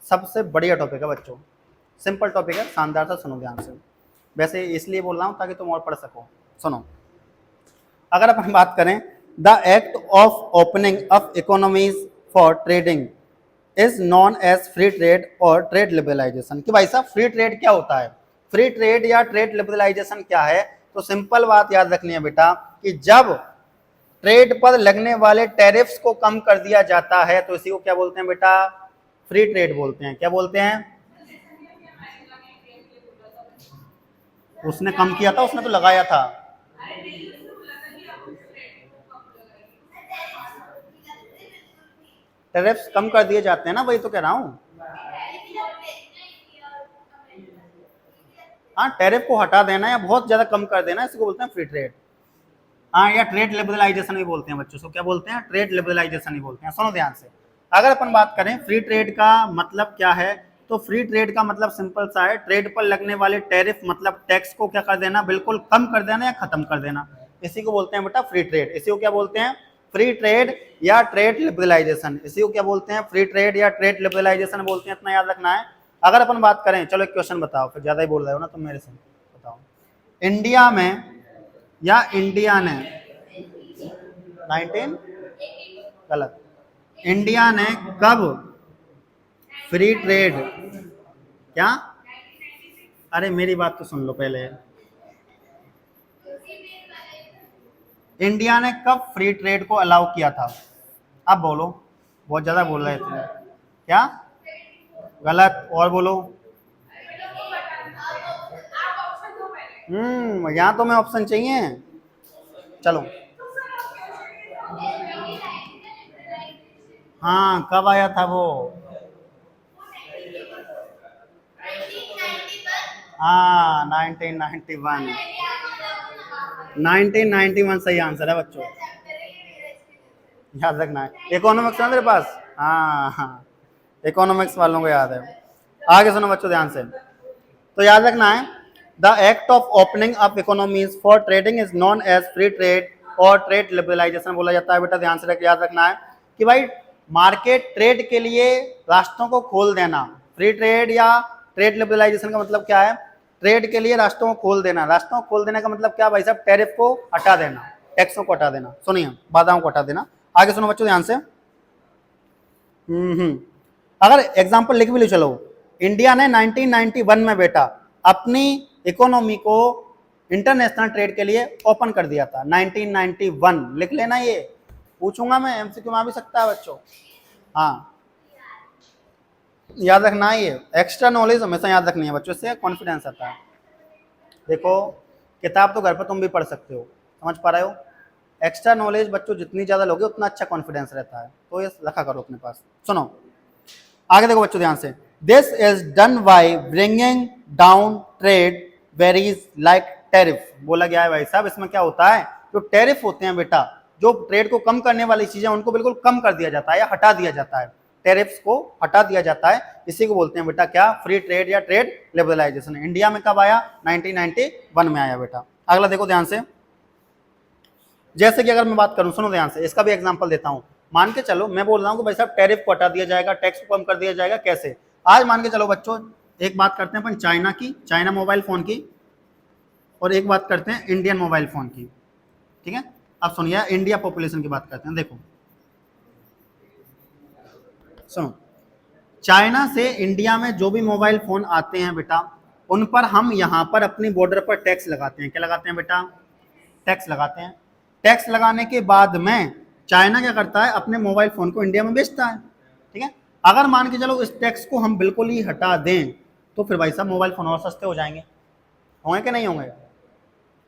सबसे बढ़िया टॉपिक है बच्चों, सिंपल टॉपिक है, शानदार सा, सुनो ध्यान से। वैसे इसलिए बोल रहा हूं ताकि तुम और पढ़ सको। सुनो, अगर अपन बात करें, the act of opening of economies for trading is known as free trade और ट्रेड लिबरलाइजेशन। कि भाई साहब फ्री ट्रेड क्या होता है, फ्री ट्रेड या ट्रेड लिबरलाइजेशन क्या है? तो सिंपल बात याद रखनी है बेटा कि जब ट्रेड पर लगने वाले टैरिफ्स को कम कर दिया जाता है तो इसी को क्या बोलते हैं बेटा? फ्री ट्रेड बोलते हैं। क्या बोलते हैं? उसने कम किया था, उसने तो लगाया था। टैरिफ्स कम कर दिए जाते हैं ना, वही तो कह रहा हूं। हाँ, टैरिफ को हटा देना या बहुत ज्यादा कम कर देना, इसी को बोलते हैं फ्री ट्रेड। हाँ, या ट्रेड लिबरलाइजेशन भी बोलते हैं बच्चों को। क्या बोलते हैं? ट्रेड लिबरलाइजेशन ही बोलते हैं। सुनो ध्यान से, अगर अपन बात करें फ्री ट्रेड का मतलब क्या है, तो फ्री ट्रेड का मतलब सिंपल सा है, ट्रेड पर लगने वाले टैरिफ मतलब टैक्स को क्या कर देना, बिल्कुल कम कर देना या खत्म कर देना, इसी को बोलते हैं बेटा फ्री ट्रेड। इसी को क्या बोलते हैं? फ्री ट्रेड या ट्रेड लिबरलाइजेशन। इसी को क्या बोलते हैं? फ्री ट्रेड या ट्रेड लिबरलाइजेशन बोलते हैं, इतना याद रखना है। अगर अपन बात करें, चलो एक क्वेश्चन बताओ, फिर ज्यादा ही बोल रहे हो ना तुम मेरे से, बताओ इंडिया में या इंडिया ने 19 गलत, इंडिया ने कब फ्री ट्रेड, क्या? अरे मेरी बात तो सुन लो पहले, इंडिया ने कब फ्री ट्रेड को अलाउ किया था? अब बोलो, बहुत ज्यादा बोल रहे थे। क्या? गलत, और बोलो। यहाँ तो मैं ऑप्शन चाहिए। चलो, हाँ कब आया था वो? हाँ 1991, 1991 सही आंसर है बच्चों, याद रखना है। इकोनॉमिक्स है तेरे पास? हाँ हाँ, इकोनॉमिक्स वालों को याद है। आगे सुनो बच्चों ध्यान से, तो याद रखना है, the act of opening of economies for trading is known as free trade और ट्रेड लिबरलाइजेशन बोला जाता है। बेटा ध्यान से याद रखना है कि भाई मार्केट ट्रेड के लिए रास्तों को खोल देना, फ्री ट्रेड या ट्रेड लिबरलाइजेशन का मतलब क्या है? ट्रेड के लिए रास्तों को खोल देना। रास्तों को खोल देने का मतलब क्या भाई साहब? टैरिफ को हटा देना, टैक्सों को हटा देना, सुनिए बाधाओं को हटा देना। आगे सुनो बच्चों ध्यान से। अगर एग्जांपल लिख भी लो, चलो इंडिया ने 1991 में बेटा अपनी इकोनॉमी को इंटरनेशनल ट्रेड के लिए ओपन कर दिया था। 1991 लिख लेना, ये पूछूंगा मैं, एमसीक्यू में आ भी सकता है बच्चों। हाँ याद रखना है, ये एक्स्ट्रा नॉलेज हमेशा याद रखनी है बच्चों, से कॉन्फिडेंस आता है। देखो किताब तो घर पर तुम भी पढ़ सकते हो, समझ पा रहे हो। एक्स्ट्रा नॉलेज बच्चों जितनी ज़्यादा लोगे उतना अच्छा कॉन्फिडेंस रहता है, तो ये रखा करो अपने पास। सुनो आगे देखो बच्चों ध्यान से, this is done by bringing down trade varies like tariff. बोला गया है भाई साहब इसमें क्या होता है, जो टैरिफ होते हैं बेटा, जो ट्रेड को कम करने वाली चीजें उनको बिल्कुल कम कर दिया जाता है या हटा दिया जाता है, टैरिफ्स को हटा दिया जाता है, इसी को बोलते हैं बेटा क्या, फ्री ट्रेड या ट्रेड लिबरलाइजेशन। इंडिया में कब आया, 1991 में आया बेटा। अगला देखो ध्यान से, जैसे कि अगर मैं बात करूं, सुनो ध्यान से, इसका भी एग्जांपल देता हूं। मान के चलो मैं बोल रहा हूं कि भाई साहब टैरिफ को हटा दिया जाएगा, टैक्स को कम कर दिया जाएगा, कैसे। आज मान के चलो बच्चों, एक बात करते हैं अपन चाइना की, चाइना मोबाइल फोन की, और एक बात करते हैं इंडियन मोबाइल फोन की, ठीक है। अब सुनिए इंडिया पॉपुलेशन की बात करते हैं। देखो सुनो, चाइना से इंडिया में जो भी मोबाइल फोन आते हैं बेटा, उन पर हम यहाँ पर अपनी बॉर्डर पर टैक्स लगाते हैं। क्या लगाते हैं बेटा, टैक्स लगाते हैं। टैक्स लगाने के बाद में चाइना क्या करता है, अपने मोबाइल फोन को इंडिया में बेचता है, ठीक है। अगर मान के चलो इस टैक्स को हम बिल्कुल ही हटा दें, तो फिर भाई साहब मोबाइल फोन और सस्ते हो जाएंगे, होंगे कि नहीं होंगे।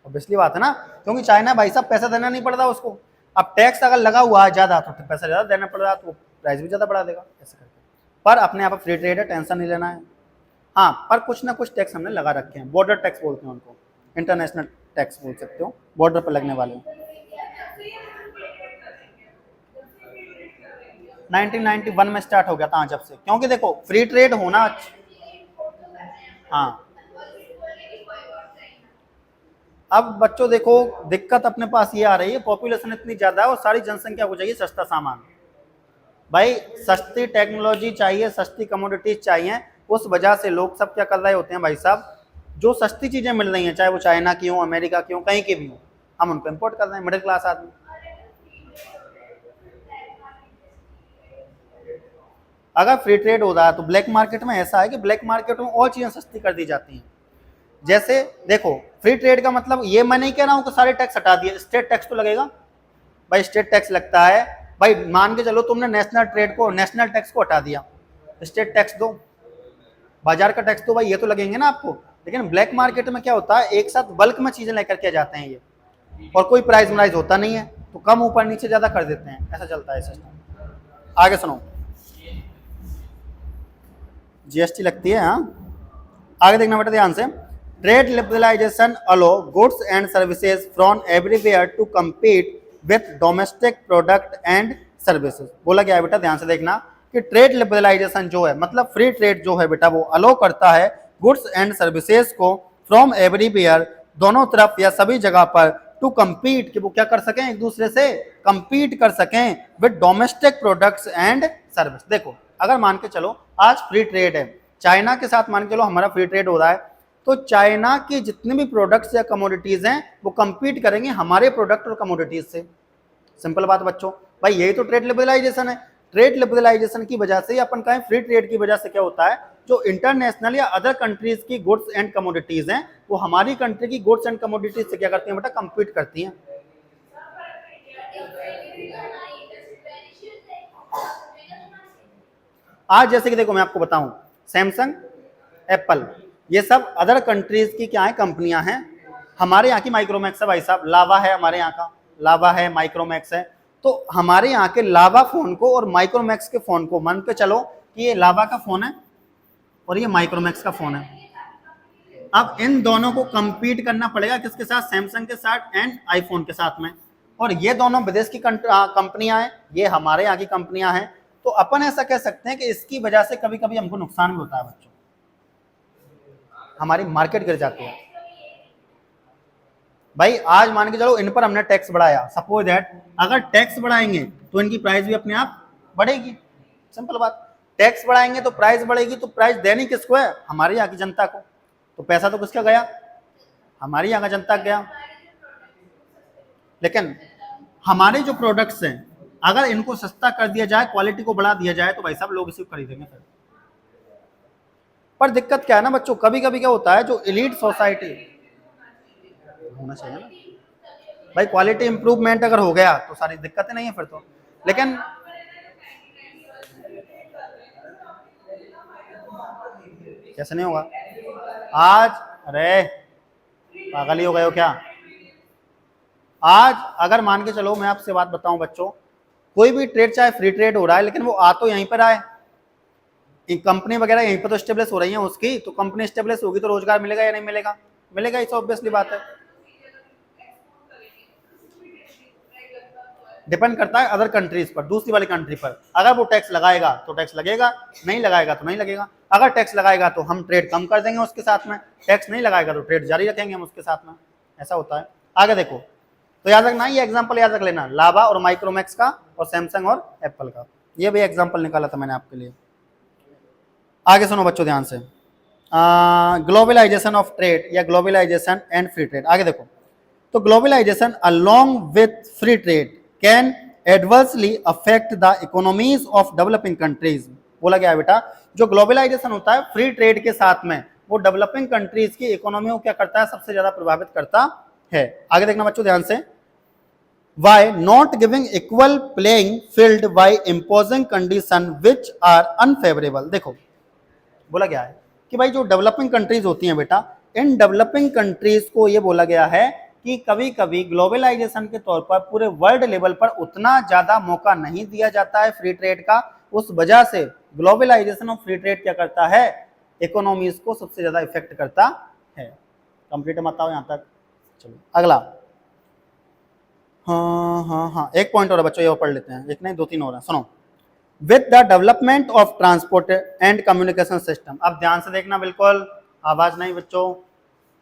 ऑब्वियसली बात है ना, क्योंकि चाइना भाई साहब पैसा देना नहीं पड़ता उसको। अब टैक्स अगर लगा हुआ है ज्यादा तो पैसा ज्यादा देना पड़ रहा है, तो प्राइस भी ज्यादा बढ़ा देगा, ऐसे करके। पर अपने आप फ्री ट्रेड है, टेंशन नहीं लेना है। हाँ, पर कुछ ना कुछ टैक्स हमने लगा रखे हैं, बॉर्डर टैक्स बोलते हैं उनको, इंटरनेशनल टैक्स बोल सकते हो, बॉर्डर पर लगने वाले। 1991 में स्टार्ट हो गया था जब से, क्योंकि देखो फ्री ट्रेड होना, हाँ। अब बच्चों देखो दिक्कत अपने पास ये आ रही है, पॉपुलेशन इतनी ज्यादा है और सारी जनसंख्या को चाहिए सस्ता सामान। भाई सस्ती टेक्नोलॉजी चाहिए, सस्ती कमोडिटीज चाहिए, उस वजह से लोग सब क्या कर रहे होते हैं भाई साहब, जो सस्ती चीजें मिल रही हैं, चाहे वो चाइना की हो, अमेरिका की हो, कहीं की भी हो, हम उनको इम्पोर्ट कर रहे हैं, मिडिल क्लास आदमी। अगर फ्री ट्रेड हो रहा है तो ब्लैक मार्केट में ऐसा है कि ब्लैक मार्केट में और चीजें सस्ती कर दी जाती हैं। जैसे देखो फ्री ट्रेड का मतलब ये मैं नहीं कह रहा हूं कि सारे टैक्स हटा दिए, स्टेट टैक्स तो लगेगा भाई, स्टेट टैक्स लगता है भाई। मान के चलो तुमने नेशनल ट्रेड को, नेशनल टैक्स को हटा दिया, स्टेट टैक्स दो, बाजार का टैक्स दो भाई, ये तो लगेंगे ना आपको। लेकिन ब्लैक मार्केट में क्या होता है, एक साथ बल्क में चीजें लेकर के जाते हैं ये, और कोई प्राइस वाइज होता नहीं है, तो कम ऊपर नीचे ज्यादा कर देते हैं, ऐसा चलता है सिस्टम। आगे सुनो, जीएसटी लगती है, हाँ। आगे देखना बेटा ध्यान से, trade liberalisation allow goods and services from everywhere to compete with domestic product and services. बोला गया है बेटा ध्यान से देखना, कि ट्रेड लिबरलाइजेशन जो है मतलब फ्री ट्रेड जो है बेटा, वो अलो करता है गुड्स एंड सर्विसेज को फ्रॉम एवरीवेयर, दोनों तरफ या सभी जगह पर, टू compete, कि वो क्या कर सकें, एक दूसरे से compete कर सकें with domestic products and service. देखो अगर मान के चलो आज फ्री ट्रेड है, चाइना के साथ मान के चलो हमारा फ्री ट्रेड हो रहा है, तो चाइना के जितने भी प्रोडक्ट्स या कमोडिटीज हैं वो compete करेंगे हमारे प्रोडक्ट और कमोडिटीज से। सिंपल बात बच्चों, भाई यही तो ट्रेड लिबरलाइजेशन है। ट्रेड लिबरलाइजेशन की वजह से, अपन कहें फ्री ट्रेड की वजह से, क्या होता है, जो इंटरनेशनल या अदर कंट्रीज की गुड्स एंड कमोडिटीज हैं, वो हमारी कंट्री की गुड्स एंड कमोडिटीज से क्या करती हैं बेटा, compete करती हैं। आज जैसे कि देखो मैं आपको बताऊं, सैमसंग, एप्पल, ये सब अदर कंट्रीज की क्या है, कंपनियां हैं। हमारे यहाँ की माइक्रोमैक्स है भाई साहब, लावा है हमारे यहाँ का, लावा है, माइक्रोमैक्स है। तो हमारे यहाँ के लावा फोन को और माइक्रोमैक्स के फोन को, मान के चलो कि ये लावा का फोन है और ये माइक्रोमैक्स का फोन है, अब इन दोनों को compete करना पड़ेगा किसके साथ, सैमसंग के साथ एंड आईफोन के साथ में। और ये दोनों विदेश की कंपनियां हैं, ये हमारे यहाँ की कंपनियां हैं। तो अपन ऐसा कह सकते हैं कि इसकी वजह से कभी कभी हमको नुकसान भी होता है बच्चों, हमारी मार्केट गिर जाती है। भाई आज मान के चलो इन पर हमने टैक्स बढ़ाया, सपोज दैट अगर टैक्स बढ़ाएंगे तो इनकी प्राइस भी अपने आप बढ़ेगी, सिंपल बात। टैक्स बढ़ाएंगे तो प्राइस बढ़ेगी, तो प्राइस देनी किसको है, हमारे यहाँ की जनता को। तो पैसा तो किसका गया, हमारी यहाँ का जनता गया। लेकिन हमारे जो प्रोडक्ट्स हैं, अगर इनको सस्ता कर दिया जाए, क्वालिटी को बढ़ा दिया जाए, तो भाई साहब लोग इसे खरीदेंगे फिर। पर दिक्कत क्या है ना बच्चों, कभी कभी क्या होता है, जो एलीट सोसाइटी होना चाहिए ना भाई, क्वालिटी इंप्रूवमेंट अगर हो गया तो सारी दिक्कतें नहीं है फिर तो। लेकिन कैसे नहीं होगा आज, अरे पागल ही हो गए हो क्या? आज अगर मान के चलो मैं आपसे बात बताऊं बच्चों, कोई भी ट्रेड चाहे फ्री ट्रेड हो रहा है लेकिन वो आ तो यहीं पर आए, कंपनी वगैरह यहीं पर तो स्टेब्लिश हो रही है उसकी, तो कंपनी स्टेब्लिश होगी तो रोजगार मिलेगा या नहीं मिलेगा? मिलेगा, इस ऑब्वियसली बात है। डिपेंड करता है अदर कंट्रीज पर, दूसरी वाली कंट्री पर। अगर वो टैक्स लगाएगा तो टैक्स लगेगा, नहीं लगाएगा तो नहीं लगेगा। अगर टैक्स लगाएगा तो हम ट्रेड कम कर देंगे उसके साथ में, टैक्स नहीं लगाएगा तो ट्रेड जारी रखेंगे हम उसके साथ में, ऐसा होता है। आगे देखो, तो याद रखना, ये एग्जाम्पल याद रख लेना, लावा और माइक्रोमैक्स का और सैमसंग और एप्पल का, ये भी एग्जाम्पल निकाला था मैंने आपके लिए। आगे सुनो बच्चों ध्यान से, ग्लोबलाइजेशन ऑफ ट्रेड या ग्लोबलाइजेशन एंड फ्री ट्रेड। आगे देखो, तो globalisation along with free trade can adversely affect the economies of developing countries. बोला गया है बेटा, जो ग्लोबलाइजेशन होता है फ्री ट्रेड के साथ में, वो डेवलपिंग कंट्रीज की इकोनॉमी को क्या करता है, सबसे ज्यादा प्रभावित करता है। आगे देखना बच्चों ध्यान से, Why not giving equal playing field by imposing condition which are unfavorable। देखो बोला गया है कि भाई जो डेवलपिंग कंट्रीज होती हैं बेटा, इन डेवलपिंग कंट्रीज को ये बोला गया है कि कभी कभी ग्लोबलाइजेशन के तौर पर पूरे वर्ल्ड लेवल पर उतना ज्यादा मौका नहीं दिया जाता है फ्री ट्रेड का, उस वजह से ग्लोबलाइजेशन ऑफ फ्री ट्रेड क्या करता है, इकोनॉमीज को सबसे ज्यादा इफेक्ट करता है। कंप्लीट मत आओ यहां तक, चलो अगला। हाँ, एक पॉइंट और है बच्चों, ये और पढ़ लेते हैं, एक नहीं दो तीन और है, सुनो। With the development of transport and communication system. अब ध्यान से देखना, बिल्कुल आवाज नहीं बच्चों,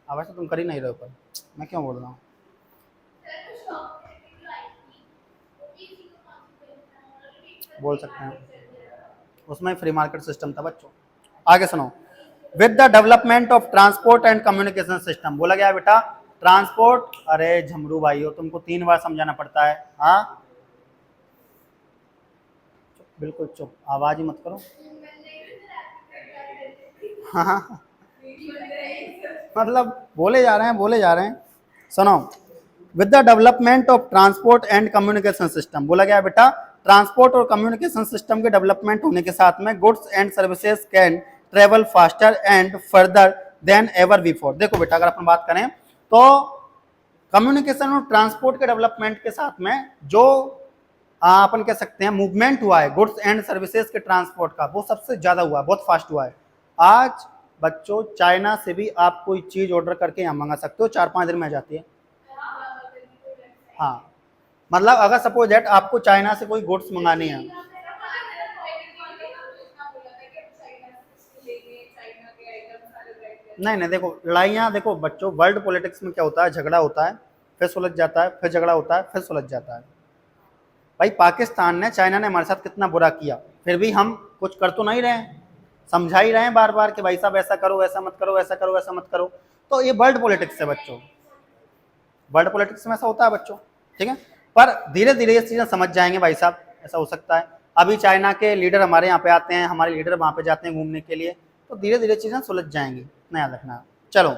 आवाज तो तुम कर ही नहीं रहे हो, पर मैं क्यों बोल रहा हूँ? बोल सकते हैं, उसमें फ्री मार्केट सिस्टम था बच्चों। आगे सुनो, with the development of transport and communication system. बोला गया बेटा ट्रांसपोर्ट, अरे झमरू भाई हो, तुमको 3 बार समझाना पड़ता है। हाँ बिल्कुल चुप, आवाज ही मत करो। हाँ मतलब बोले जा रहे हैं। सुनो, with the development of transport and communication system. बोला गया बेटा ट्रांसपोर्ट और कम्युनिकेशन सिस्टम के डेवलपमेंट होने के साथ में goods and services can travel faster and further than ever before. देखो बेटा, अगर अपन बात करें तो कम्युनिकेशन और ट्रांसपोर्ट के डेवलपमेंट के साथ में जो अपन कह सकते हैं मूवमेंट हुआ है गुड्स एंड सर्विसेज के ट्रांसपोर्ट का, वो सबसे ज्यादा हुआ है, बहुत फास्ट हुआ है। आज बच्चों चाइना से भी आप कोई चीज ऑर्डर करके यहाँ मंगा सकते हो, 4-5 दिन में आ जाती है। हाँ मतलब अगर सपोज दैट आपको चाइना से कोई गुड्स मंगानी है, नहीं देखो लड़ाइयाँ, देखो बच्चों वर्ल्ड पॉलिटिक्स में क्या होता है, झगड़ा होता है फिर सुलझ जाता है, फिर झगड़ा होता है फिर सुलझ जाता है। भाई पाकिस्तान ने, चाइना ने हमारे साथ कितना बुरा किया, फिर भी हम कुछ कर तो नहीं रहे हैं, समझा ही रहे हैं बार बार कि भाई साहब ऐसा करो, ऐसा मत करो, ऐसा करो, ऐसा मत करो। तो ये वर्ल्ड पॉलिटिक्स है बच्चों, वर्ल्ड पॉलिटिक्स में ऐसा होता है बच्चों, ठीक है। पर धीरे धीरे ये चीजें समझ जाएंगे भाई साहब, ऐसा हो सकता है। अभी चाइना के लीडर हमारे यहाँ पे आते हैं, हमारे लीडर वहाँ पे जाते हैं घूमने के लिए, तो धीरे धीरे चीजें सुलझ जाएंगी, नया रखना। चलो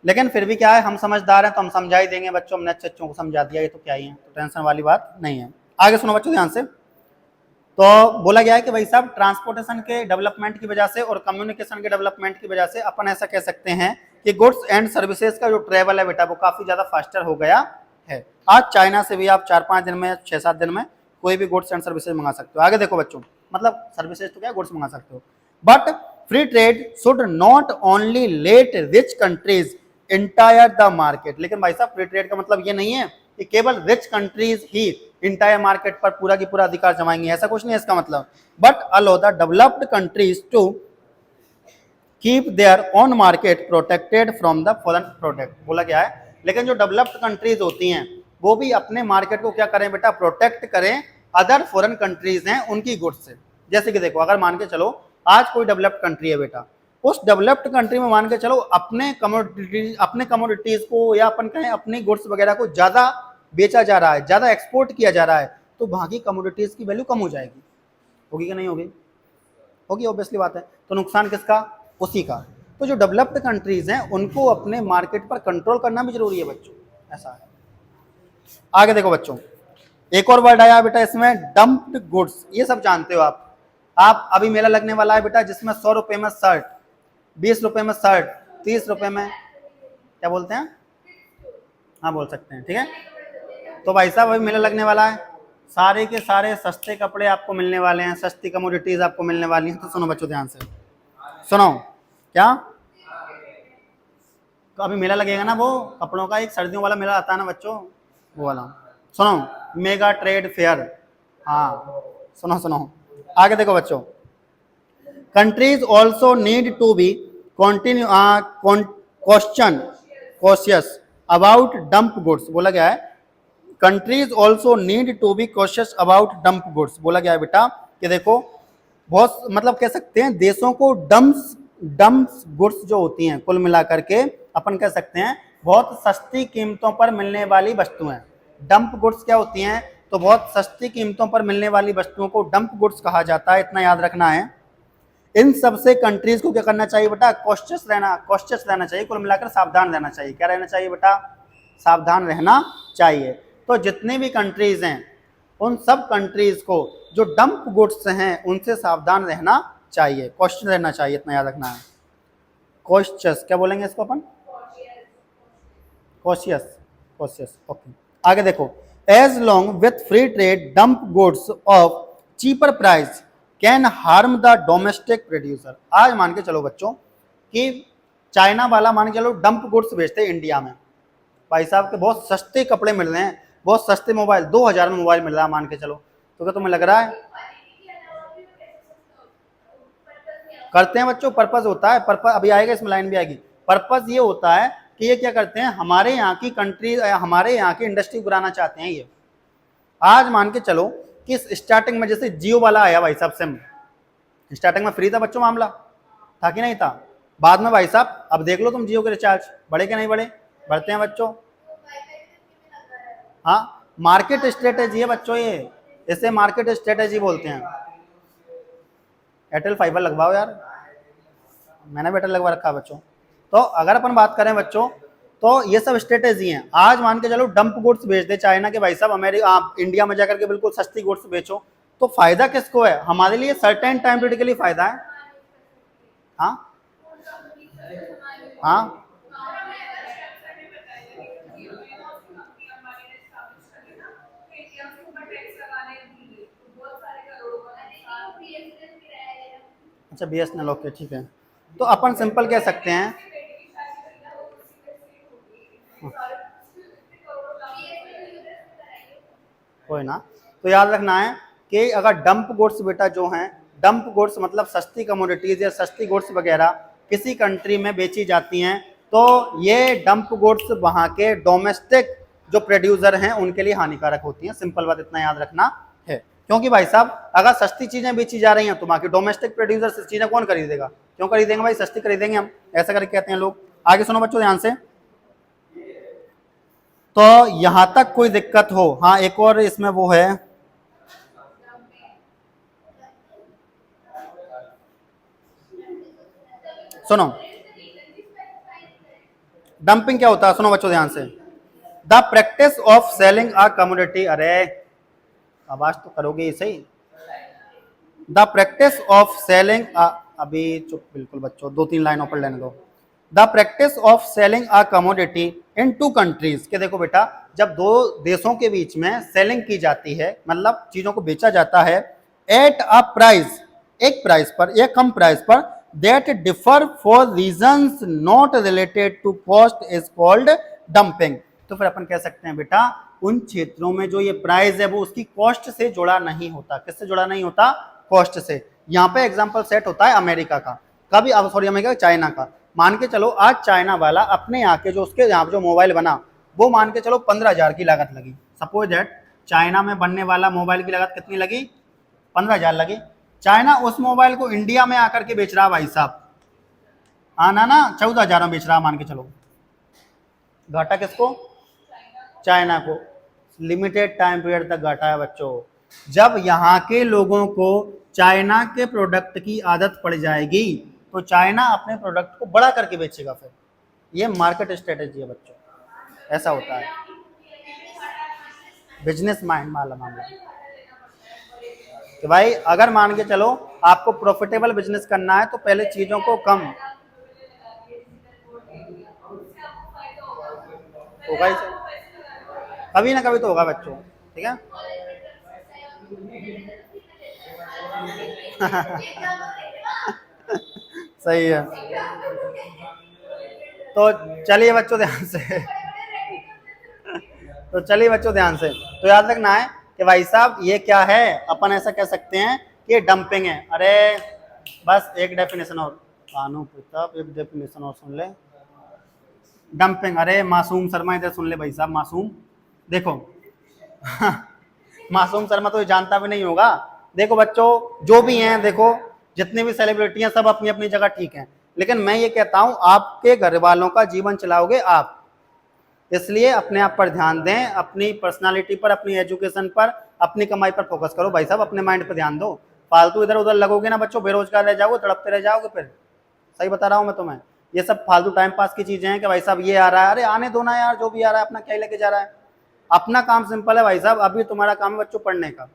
लेकिन फिर भी क्या है, हम समझदार हैं तो हम समझा ही देंगे बच्चों, हमने अच्छे अच्छों को समझा दिया, ये तो क्या ही है, तो टेंशन वाली बात नहीं है। आगे सुनो बच्चों ध्यान से, तो बोला गया है कि भाई साहब ट्रांसपोर्टेशन के डेवलपमेंट की वजह से और कम्युनिकेशन के डेवलपमेंट की वजह से अपन ऐसा कह सकते हैं कि गुड्स एंड सर्विसेज का जो ट्रेवल है बेटा वो काफी ज्यादा फास्टर हो गया है। आज चाइना से भी आप 4-5 दिन में, 6-7 दिन में कोई भी गुड्स एंड सर्विसेज मंगा सकते हो। आगे देखो बच्चों, मतलब सर्विसेज तो क्या, गुड्स मंगा सकते हो। But free trade should not only let rich countries entire the market. लेकिन भाई साहब फ्री ट्रेड का मतलब ये नहीं है कि केवल रिच कंट्रीज ही इंटायर मार्केट पर पूरा की पूरा अधिकार जमाएंगे, ऐसा कुछ नहीं है इसका मतलब। But allow the developed countries to keep their own market protected from the foreign product. बोला गया है लेकिन जो डेवलप्ड कंट्रीज होती हैं वो भी अपने मार्केट को क्या करें बेटा, प्रोटेक्ट करें अदर फॉरेन कंट्रीज हैं उनकी गुड्स से। जैसे कि देखो, अगर मान के चलो आज कोई डेवलप्ड कंट्री है बेटा, उस डेवलप्ड कंट्री में मान के चलो अपने कमोडिटीज को या अपन कहें अपनी गुड्स वगैरह को ज्यादा बेचा जा रहा है, ज्यादा एक्सपोर्ट किया जा रहा है, तो वहां की कमोडिटीज की वैल्यू कम हो जाएगी। होगी कि नहीं होगी? होगी, ऑब्वियसली बात है। तो नुकसान किसका? उसी का। तो जो डेवलप्ड कंट्रीज हैं उनको अपने मार्केट पर कंट्रोल करना भी जरूरी है बच्चों, ऐसा है। आगे देखो बच्चों, एक और वर्ड आया बेटा इसमें, डंप्ड गुड्स। ये सब जानते हो आप अभी मेला लगने वाला है बेटा जिसमें 100 रुपए में शर्ट, 20 रुपए में शर्ट, 30 रुपए में, क्या बोलते हैं? हाँ बोल सकते हैं, ठीक है। तो भाई साहब अभी मेला लगने वाला है, सारे के सारे सस्ते कपड़े आपको मिलने वाले हैं, सस्ती कमोडिटीज आपको मिलने वाली हैं। तो सुनो बच्चों ध्यान से सुनो, क्या तो अभी मेला लगेगा ना, वो कपड़ों का एक सर्दियों वाला मेला आता है ना बच्चों, वो वाला। सुनो, मेगा ट्रेड फेयर। हाँ सुनो सुनो, आगे देखो बच्चों, countries also need to be continue question cautious about dump goods. बोला गया है countries also need to be cautious about dump goods. बोला गया है बेटा कि देखो बहुत मतलब कह सकते हैं देशों को डंप्स डंप्स गुड्स जो होती हैं कुल मिलाकर के अपन कह सकते हैं बहुत सस्ती कीमतों पर मिलने वाली वस्तुएं। डंप गुड्स क्या होती हैं? तो बहुत सस्ती कीमतों पर मिलने वाली वस्तुओं को डंप गुड्स कहा जाता है, इतना याद रखना है। इन सबसे कंट्रीज को क्या करना चाहिए बेटा? कॉशियस रहना चाहिए, कुल मिलाकर सावधान रहना चाहिए। क्या रहना चाहिए बेटा? सावधान रहना चाहिए। तो जितनी भी कंट्रीज हैं उन सब कंट्रीज को जो डंप गुड्स हैं उनसे सावधान रहना चाहिए, कॉशियस रहना चाहिए, इतना याद रखना है। कॉशियस क्या बोलेंगे इसको अपन? Cautious cautious, okay. आगे देखो, as long with free trade dump goods of cheaper price can harm the domestic producer. आज मान के चलो बच्चों कि चाइना वाला मान के चलो डंप गुड्स बेचते हैं इंडिया में, भाई साहब के बहुत सस्ते कपड़े मिल रहे हैं, बहुत सस्ते मोबाइल, 2000 में मोबाइल मिल रहा है मान के चलो, तो क्या तुम्हें लग रहा है? करते हैं बच्चों, पर्पस होता है, पर्पस अभी आएगा, इसमें लाइन भी आएगी। पर्पस ये होता है कि ये क्या करते हैं, हमारे यहाँ की कंट्री, हमारे यहाँ की इंडस्ट्री गिराना चाहते हैं ये। आज मान के चलो कि स्टार्टिंग में जैसे जियो वाला आया भाई साहब, सिम स्टार्टिंग में फ्री था बच्चों, मामला था कि नहीं था? बाद में भाई साहब अब देख लो तुम, जियो के रिचार्ज बढ़े कि नहीं बढ़े? बढ़ते हैं बच्चों। हाँ, मार्केट स्ट्रेटेजी है बच्चों ये, इसे मार्केट स्ट्रेटेजी बोलते हैं। एयरटेल फाइबर लगवाओ यार, मैंने भी एयरटेल लगवा रखा है बच्चों। तो अगर अपन बात करें बच्चों तो ये सब स्ट्रेटेजी हैं। आज मान के चलो डंप गुड्स बेच दे चाइना के भाई साहब, अमेरिका आप इंडिया में जाकर के बिल्कुल सस्ती गुड्स बेचो, तो फायदा किसको है? हमारे लिए सर्टेन टाइम पीरियड के लिए फायदा है। हाँ हाँ अच्छा, BSNL, ओके ठीक है। तो अपन सिंपल कह सकते हैं, कोई ना, तो याद रखना है कि अगर डंप गुड्स बेटा जो हैं, डंप गुड्स मतलब सस्ती कमोडिटीज या सस्ती गुड्स वगैरह किसी कंट्री में बेची जाती हैं, तो ये डंप गुड्स वहाँ के डोमेस्टिक जो प्रोड्यूसर हैं उनके लिए हानिकारक होती हैं। सिंपल बात इतना याद रखना है, क्योंकि भाई साहब अगर सस्ती चीजें बेची जा रही हैं तो बाकी डोमेस्टिक प्रोड्यूसर से चीजें कौन खरीदेगा? क्यों खरीदेंगे भाई? सस्ती खरीदेंगे हम, ऐसा करके कहते हैं लोग। आगे सुनो बच्चों ध्यान से, तो यहां तक कोई दिक्कत हो, हाँ एक और इसमें वो है, सुनो डंपिंग क्या होता है, सुनो बच्चों ध्यान से। The practice of selling a commodity, अरे आवाज तो करोगे ही सही। द प्रैक्टिस ऑफ सेलिंग, अभी चुप बिल्कुल बच्चों, 2-3 लाइनों पर लेने दो। The practice of selling a commodity in two countries, के देखो बेटा जब दो देशों के बीच में सेलिंग की जाती है, मतलब चीजों को बेचा जाता है एट अ प्राइस, एक प्राइस पर, एक कम प्राइस पर, that differ for reasons not related to cost is called dumping. तो फिर अपन कह सकते हैं बेटा उन क्षेत्रों में जो ये प्राइस है वो उसकी कॉस्ट से जुड़ा नहीं होता। किससे जुड़ा नहीं होता? कॉस्ट से। यहाँ पे एग्जांपल सेट होता है अमेरिका का, कभी अब सॉरी अमेरिका, चाइना का। मान के चलो आज चाइना वाला अपने यहाँ के जो उसके यहाँ जो मोबाइल बना वो मान के चलो 15,000 की लागत लगी। सपोज दैट चाइना में बनने वाला मोबाइल की लागत कितनी लगी? 15,000 लगी। चाइना उस मोबाइल को इंडिया में आकर के बेच रहा भाई साहब, आना ना 14,000 में बेच रहा, मान के चलो। घाटा किसको? चाइना को। लिमिटेड टाइम पीरियड तक घाटा है बच्चों। जब यहाँ के लोगों को चाइना के प्रोडक्ट की आदत पड़ जाएगी तो चाइना अपने प्रोडक्ट को बड़ा करके बेचेगा। फिर ये मार्केट स्ट्रेटेजी है बच्चों, ऐसा होता है, बिजनेस माइंड वाला मामला। कि भाई अगर मान के चलो आपको प्रॉफिटेबल बिजनेस करना है तो पहले चीजों को कम, होगा ही सही, कभी ना कभी तो होगा बच्चों, ठीक है। सही है। तो चलिए बच्चों ध्यान से, तो चलिए बच्चों ध्यान से, तो याद रखना है कि भाई साहब ये क्या है, अपन ऐसा कह सकते हैं कि डंपिंग है। अरे बस एक डेफिनेशन और, भानु प्रताप एक डेफिनेशन और सुन ले। डंपिंग, अरे मासूम शर्मा इधर सुन ले भाई साहब, मासूम देखो मासूम शर्मा तो ये जानता भी नहीं होगा। देखो बच्चों जो भी हैं, देखो जितनी भी सेलिब्रिटी हैं सब अपनी अपनी जगह ठीक हैं, लेकिन मैं ये कहता हूं आपके घर वालों का जीवन चलाओगे आप, इसलिए अपने आप पर ध्यान दें, अपनी पर्सनालिटी पर, अपनी एजुकेशन पर, अपनी कमाई पर फोकस करो भाई साहब, अपने माइंड पर ध्यान दो। फालतू इधर उधर लगोगे ना बच्चों, बेरोजगार रह जाओगे, तड़पते रह जाओगे फिर। सही बता रहा हूं मैं तुम्हें, ये सब फालतू टाइम पास की चीजें हैं कि भाई साहब ये आ रहा है, अरे आने दो ना यार, जो भी आ रहा है अपना क्या ही लेके जा रहा है। अपना काम सिंपल है भाई साहब, अभी तुम्हारा काम है बच्चों पढ़ने का,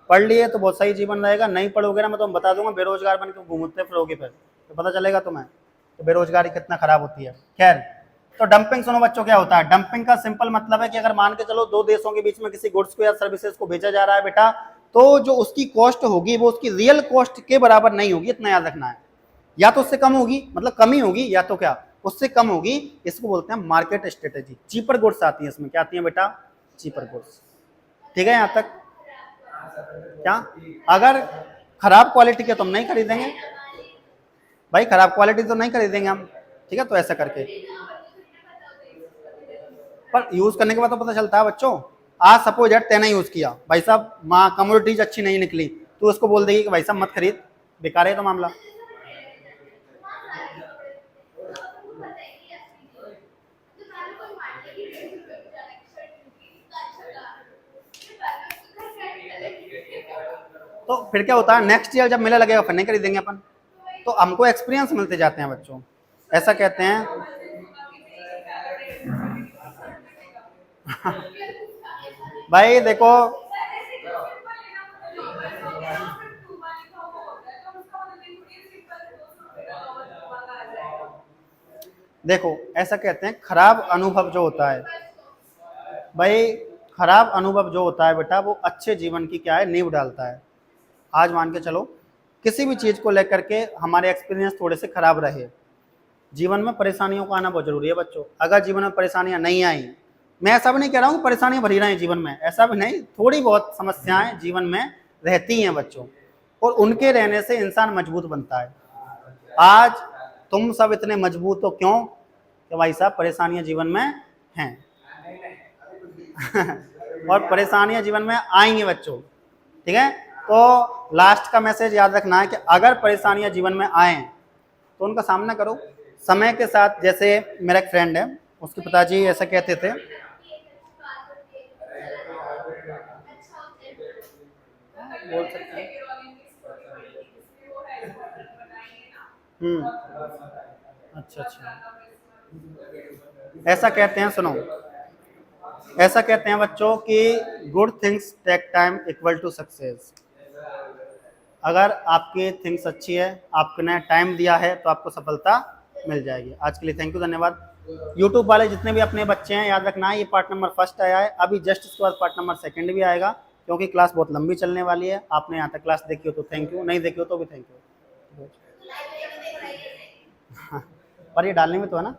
पढ़ लिए तो बहुत सही जीवन रहेगा, नहीं पढ़ोगे ना मैं तुम्हें बता दूंगा बेरोजगार बन के घूमते फिरोगे फिर, तो पता चलेगा तुम्हें तो बेरोजगारी कितना खराब होती है। खैर, तो डंपिंग सुनो बच्चों क्या होता है। डंपिंग का सिंपल मतलब है कि अगर मान के चलो दो देशों के बीच में किसी गुड्स को या सर्विसेज को भेजा जा रहा है बेटा, तो जो उसकी कॉस्ट होगी वो उसकी रियल कॉस्ट के बराबर नहीं होगी, इतना याद रखना है। या तो उससे कम होगी, मतलब कमी होगी, या तो क्या उससे कम होगी। इसको बोलते हैं मार्केट स्ट्रेटेजी। चीपर गुड्स आती है इसमें, क्या आती है बेटा, चीपर गुड्स। ठीक है, यहां तक क्या। अगर खराब क्वालिटी के तो हम नहीं खरीदेंगे भाई, खराब क्वालिटी तो नहीं खरीदेंगे हम, ठीक है। तो ऐसा करके, पर यूज करने के बाद तो पता चलता है बच्चों। आज सपोज यार तेने यूज किया भाई साहब, माँ कमोडिटीज अच्छी नहीं निकली, तो उसको बोल देगी कि भाई साहब मत खरीद, बेकार है तो मामला। तो फिर क्या होता है, नेक्स्ट ईयर जब मेला लगेगा फिर नहीं खरीदेंगे अपन, तो हमको एक्सपीरियंस मिलते जाते हैं बच्चों, ऐसा कहते हैं। भाई देखो, देखो ऐसा कहते हैं खराब अनुभव जो होता है भाई, खराब अनुभव जो होता है बेटा वो अच्छे जीवन की क्या है, नींव डालता है। आज मान के चलो किसी भी चीज को लेकर के हमारे एक्सपीरियंस थोड़े से खराब रहे, जीवन में परेशानियों का आना बहुत जरूरी है बच्चों। अगर जीवन में परेशानियां नहीं आई, मैं ऐसा भी नहीं कह रहा हूँ कि परेशानियां भरी रहें जीवन में, ऐसा भी नहीं, थोड़ी बहुत समस्याएं जीवन में रहती हैं बच्चों, और उनके रहने से इंसान मजबूत बनता है। आज तुम सब इतने मजबूत हो क्यों, कि भाई साहब परेशानियां जीवन में हैं और परेशानियां जीवन में आएंगी बच्चों, ठीक है। तो लास्ट का मैसेज याद रखना है कि अगर परेशानियां जीवन में आए तो उनका सामना करो समय के साथ। जैसे मेरा एक फ्रेंड है, उसके पिताजी ऐसा कहते थे, बोल सकते हैं। अच्छा अच्छा, ऐसा कहते हैं, सुनो, ऐसा कहते हैं बच्चों कि good things take time equal to success. अगर आपकी थिंग्स अच्छी है, आपने टाइम दिया है, तो आपको सफलता मिल जाएगी। आज के लिए थैंक यू, धन्यवाद। यूट्यूब वाले जितने भी अपने बच्चे हैं, याद रखना है ये पार्ट नंबर फर्स्ट आया है, अभी जस्ट इसके बाद पार्ट नंबर सेकंड भी आएगा, क्योंकि क्लास बहुत लंबी चलने वाली है। आपने यहाँ तक क्लास देखी हो तो थैंक यू, नहीं देखी हो तो भी थैंक यू। पर ये डालने में तो है ना।